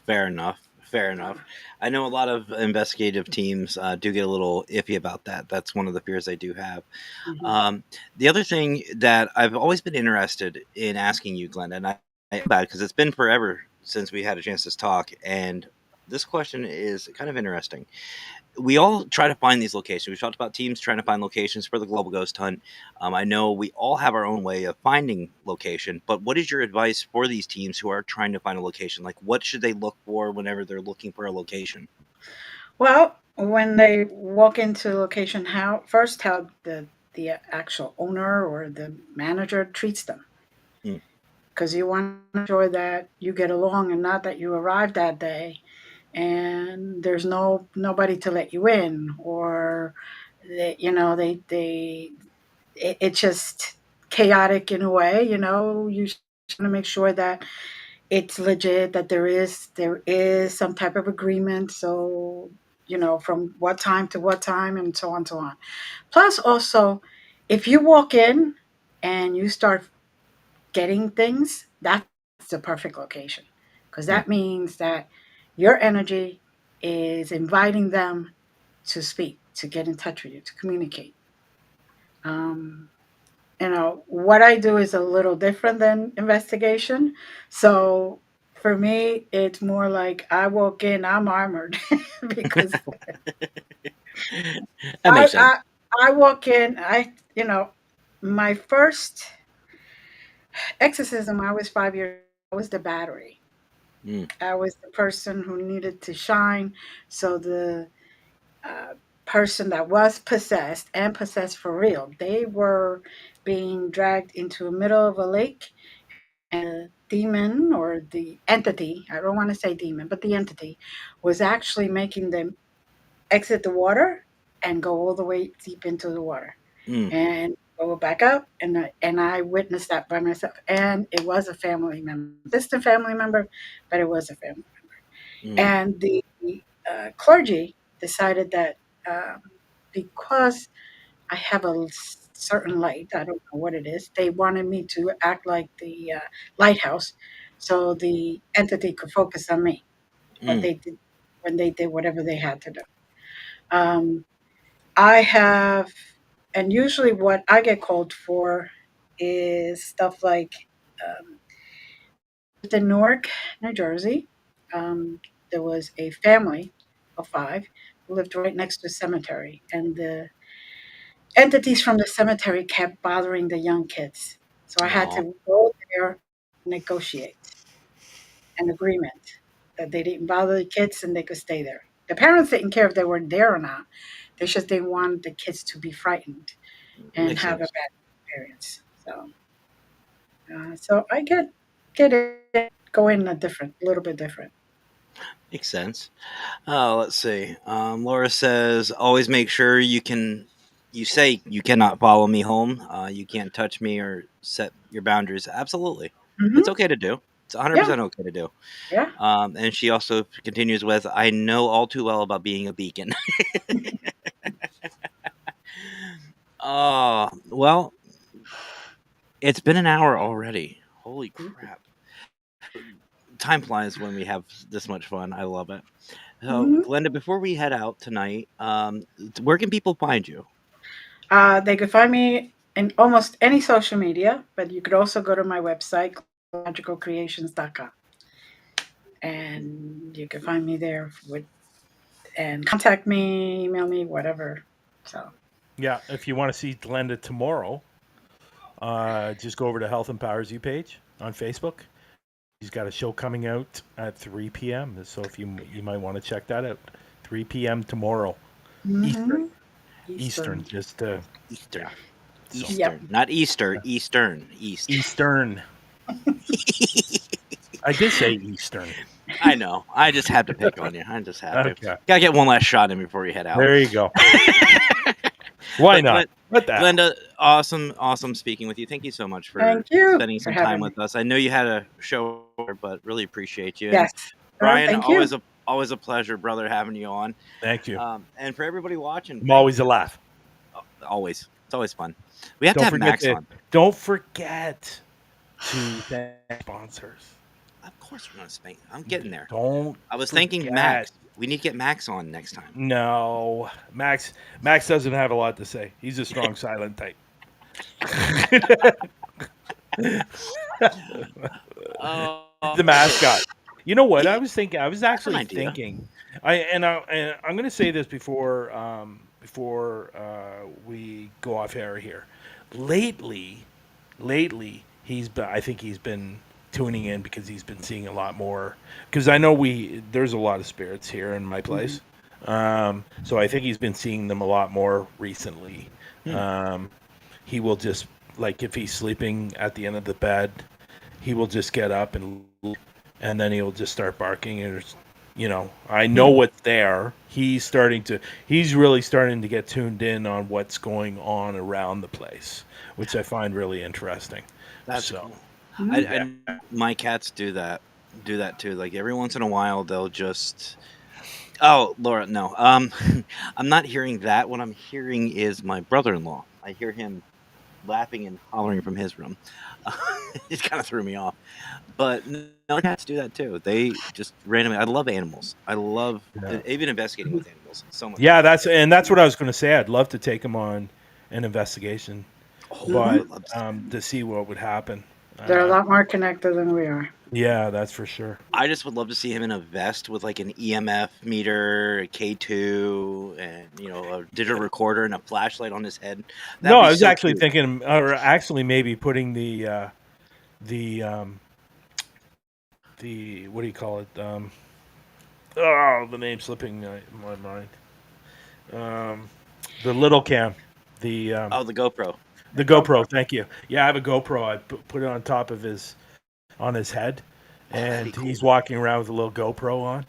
Fair enough. Fair enough. I know a lot of investigative teams do get a little iffy about that. That's one of the fears I do have. Mhm. Um, the other thing that I've always been interested in asking you, Glenda, and I feel bad because it's been forever since we had a chance to talk, and this question is kind of interesting. We all try to find these locations. We've talked about teams trying to find locations for the global ghost hunt. I know we all have our own way of finding location, but what is your advice for these teams who are trying to find a location? Like, what should they look for whenever they're looking for a location? Well, when they walk into a location, how the actual owner or the manager treats them, Mm, because you want to make sure that you get along and not that you arrive that day and there's nobody to let you in, or it's just chaotic in a way. You want to make sure that it's legit, that there is some type of agreement, so from what time to what time, and so on and so on. Plus, also, if you walk in and you start getting things, that's the perfect location, because mm, that means that your energy is inviting them to speak, to get in touch with you, to communicate. Um, what I do is a little different than investigation. So for me, it's more like I walk in, I'm armored because that I, makes sense. I I walk in, my first exorcism, I was 5 years. I was the battery. Mm, I was the person who needed to shine. So the uh, person that was possessed, and possessed for real, they were being dragged into the middle of a lake, and the demon, or the entity, I don't want to say demon, but the entity was actually making them exit the water and go all the way deep into the water mm, and go back up. And I witnessed that by myself. And it was a family member, distant family member, but it was a family. mm, And the clergy decided that, because I have certain light, I don't know what it is, they wanted me to act like the lighthouse, so the entity could focus on me. What mm. they did when they did whatever they had to do. Um, I have, and usually what I get called for is stuff like, um, in Newark, New Jersey. Um, there was a family of five who lived right next to a cemetery, and the entities from the cemetery kept bothering the young kids. So I had Oh, to go there, negotiate an agreement that they didn't bother the kids and they could stay there. The parents didn't care if they were there or not. They just didn't want the kids to be frightened and makes have a sense. bad experience. So I get it, go in a little bit different. Makes sense. Let's see. Laura says, always make sure you say you cannot follow me home. You can't touch me or set your boundaries. Absolutely. It's Hmm. okay to do. It's Yeah, 100% okay to do. yeah. And she also continues with, I know all too well about being a beacon. Well, it's been an hour already. Holy crap. Time flies when we have this much fun. I love it. So, Hmm. Glenda, before we head out tonight, where can people find you? They could find me in almost any social media, but you could also go to my website, magicalcreations.com, and you can find me there and contact me, email me, whatever. So, Yeah, if you want to see Glenda tomorrow, just go over to Health Empowers You page on Facebook. He's got a show coming out at 3 p.m. So if you might want to check that out, 3 p.m. tomorrow, Eastern. hmm, Eastern, Eastern. just Eastern. yeah. So Yep. Eastern. Not Easter. Eastern. East. Eastern. I did say Eastern. I know. I just had to pick on you. I just had to. Okay, Gotta get one last shot in before you head out. there you go. Why But not? What the hell? Glenda, awesome speaking with you. Thank you so much for Thank you spending for some time having me. with us. I know you had a show, but really appreciate you. And Yes. Brian, Thank you. always a pleasure, brother, having you on. Thank you. And for everybody watching, I'm thank always a you. laugh. Always, it's always fun. We have to Don't have forget Max to. on. Don't forget to thank sponsors. Of course we're gonna spank. I'm getting there. Don't. I was forget. thinking Max. We need to get Max on next time. No, Max. Max doesn't have a lot to say. He's a strong silent type. The mascot. You know what? I was thinking. I was actually idea. thinking. And I'm going to say this before we go off air here. Lately, I think he's been tuning in because he's been seeing a lot more. Because I know there's a lot of spirits here in my place. So I think he's been seeing them a lot more recently. He will just, like, if he's sleeping at the end of the bed, he will just get up and then he'll just start barking. And I know what's there. He's really starting to get tuned in on what's going on around the place, which I find really interesting. That's cool. My cats do that too. Like every once in a while, they'll just. Oh, Laura, no. I'm not hearing that. What I'm hearing is my brother-in-law. I hear him laughing and hollering from his room. It kind of threw me off. But no, cats do that too. They just randomly. I love animals. I love even investigating with animals. So much. Yeah, that's what I was going to say. I'd love to take him on an investigation, but to see what would happen. They're a lot more connected than we are. Yeah, that's for sure. I just would love to see him in a vest with like an EMF meter, a K2, and a digital recorder and a flashlight on his head. No, I was actually thinking, or actually maybe putting the what do you call it? The name's slipping my mind. The little cam, the GoPro. The GoPro, thank you. Yeah, I have a GoPro. I put it on top of his head, and he's walking around with a little GoPro on.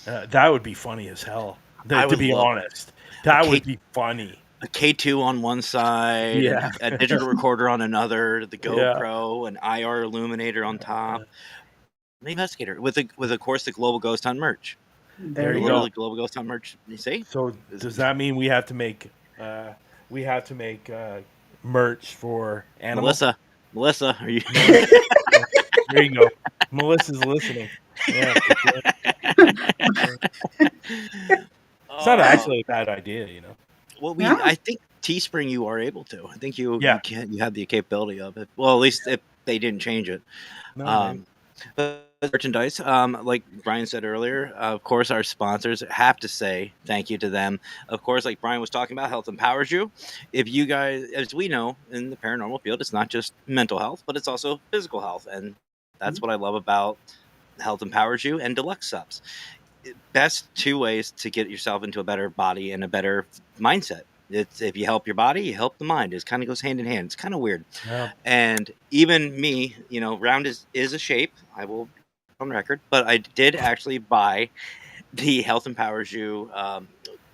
That would be funny as hell. To be honest, that would be funny. A K2 on one side, a digital recorder on another, the GoPro, an IR illuminator on top. An investigator with of course the Global Ghost Hunt merch. There you go. The Global Ghost Hunt merch. You see? So does that mean we have to make merch for animals? Melissa, are you? There you go. Melissa's listening. Yeah, it's not actually a bad idea, Well, I think Teespring you are able to. I think you have the capability of it. Well, at least if they didn't change it. But merchandise, like Brian said earlier, of course, our sponsors, have to say thank you to them. Of course, like Brian was talking about, Health Empowers You. If you guys, as we know in the paranormal field, it's not just mental health, but it's also physical health. And that's what I love about Health Empowers You and Deluxe Subs. Best two ways to get yourself into a better body and a better mindset. It's if you help your body, you help the mind. It kind of goes hand in hand. It's kind of weird. Yeah. And even me, round is a shape. I will on record, but I did actually buy the Health Empowers You.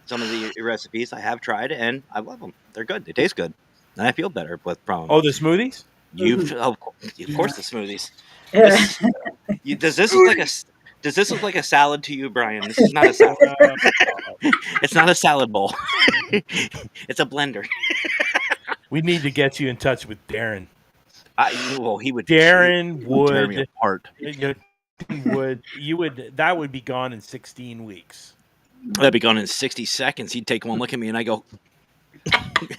Some of the recipes I have tried, and I love them. They're good. They taste good, and I feel better with problems. Oh, the smoothies? Of course, the smoothies. Yeah. Does this look like a salad to you, Brian? This is not a salad. It's not a salad bowl. It's a blender. We need to get you in touch with Darren. He would. Darren would tear me apart. That would be gone in 16 weeks. That'd be gone in 60 seconds. He'd take one look at me and I go,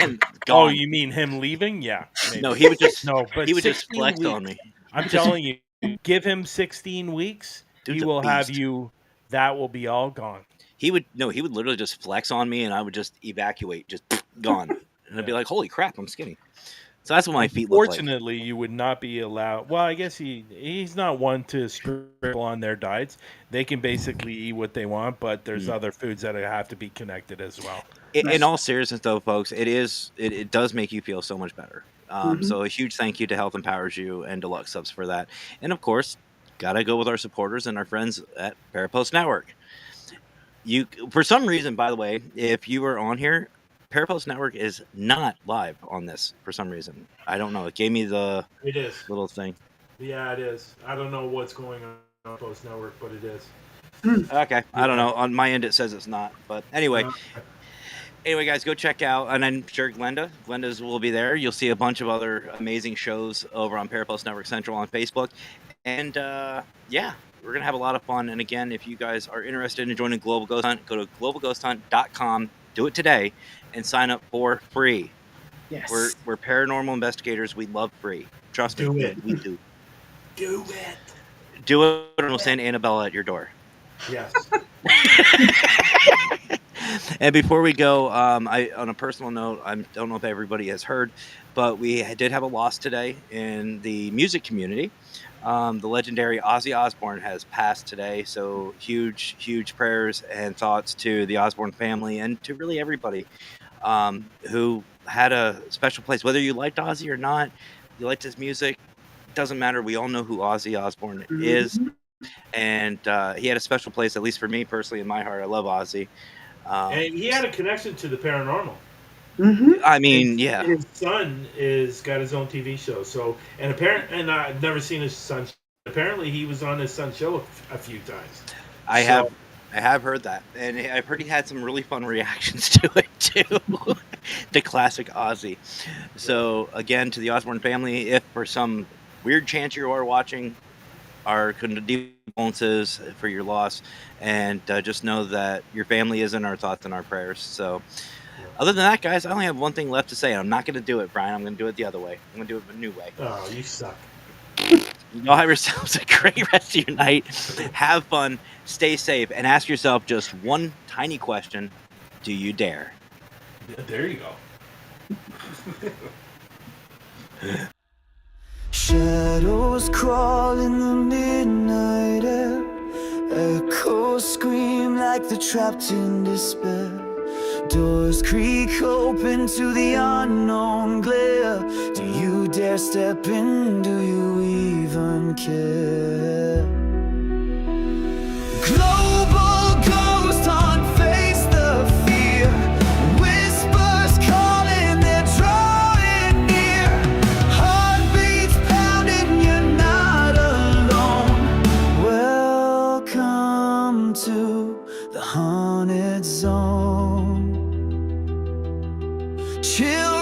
and gone. Oh, you mean him leaving? Yeah. Maybe. No, he would just. But he would just flex weeks. On me. I'm telling you, give him 16 weeks. Dude's he will have you. That will be all gone. He would literally just flex on me, and I would just evacuate, just gone, and I'd be like, "Holy crap, I'm skinny." So that's what my feet look like. Fortunately, you would not be allowed. Well, I guess he's not one to scribble on their diets. They can basically eat what they want, but there's other foods that have to be connected as well. In all seriousness, though, folks, it does make you feel so much better. So a huge thank you to Health Empowers You and Deluxe Subs for that, and of course, gotta go with our supporters and our friends at Parapost Network. You, for some reason, by the way, if you were on here, Parapost Network is not live on this for some reason. I don't know. It gave me the little thing. Yeah, it is. I don't know what's going on Parapost Network, but it is. Okay. I don't know. On my end, it says it's not. But anyway, Anyway, guys, go check out, and I'm sure Glenda's will be there. You'll see a bunch of other amazing shows over on Parapost Network Central on Facebook, and yeah, we're gonna have a lot of fun. And again, if you guys are interested in joining Global Ghost Hunt, go to globalghosthunt.com. Do it today, and sign up for free. Yes. We're paranormal investigators. We love free. Trust Do me, it. we do. Do it. Do it, or we'll send Annabella at your door. Yes. And before we go, I on a personal note, I don't know if everybody has heard, but we did have a loss today in the music community. The legendary Ozzy Osbourne has passed today, so huge prayers and thoughts to the Osbourne family and to really everybody who had a special place. Whether you liked Ozzy or not, you liked his music, doesn't matter. We all know who Ozzy Osbourne is, and he had a special place, at least for me personally, in my heart. I love Ozzy. And he had a connection to the paranormal. I mean, yeah, His son is got his own TV show. So and I've never seen his son. Apparently, he was on his son's show a few times. I have heard that, and I've heard he had some really fun reactions to it too. The classic Ozzy. So again, to the Osbourne family, if for some weird chance you are watching, our condolences for your loss, and just know that your family is in our thoughts and our prayers. So, other than that, guys, I only have one thing left to say. I'm not going to do it, Brian. I'm going to do it the other way. I'm going to do it a new way. Oh, you suck. Y'all have yourselves a great rest of your night. Have fun, stay safe, and ask yourself just one tiny question. Do you dare? There you go. Shadows crawl in the midnight air. Echoes scream like they're trapped in despair. Doors creak open to the unknown glare. Do you dare step in? Do you even care? Global ghost hunt, face the fear. Whispers calling, they're drawing near. Heartbeats pounding, you're not alone. Welcome to the haunted zone. Chill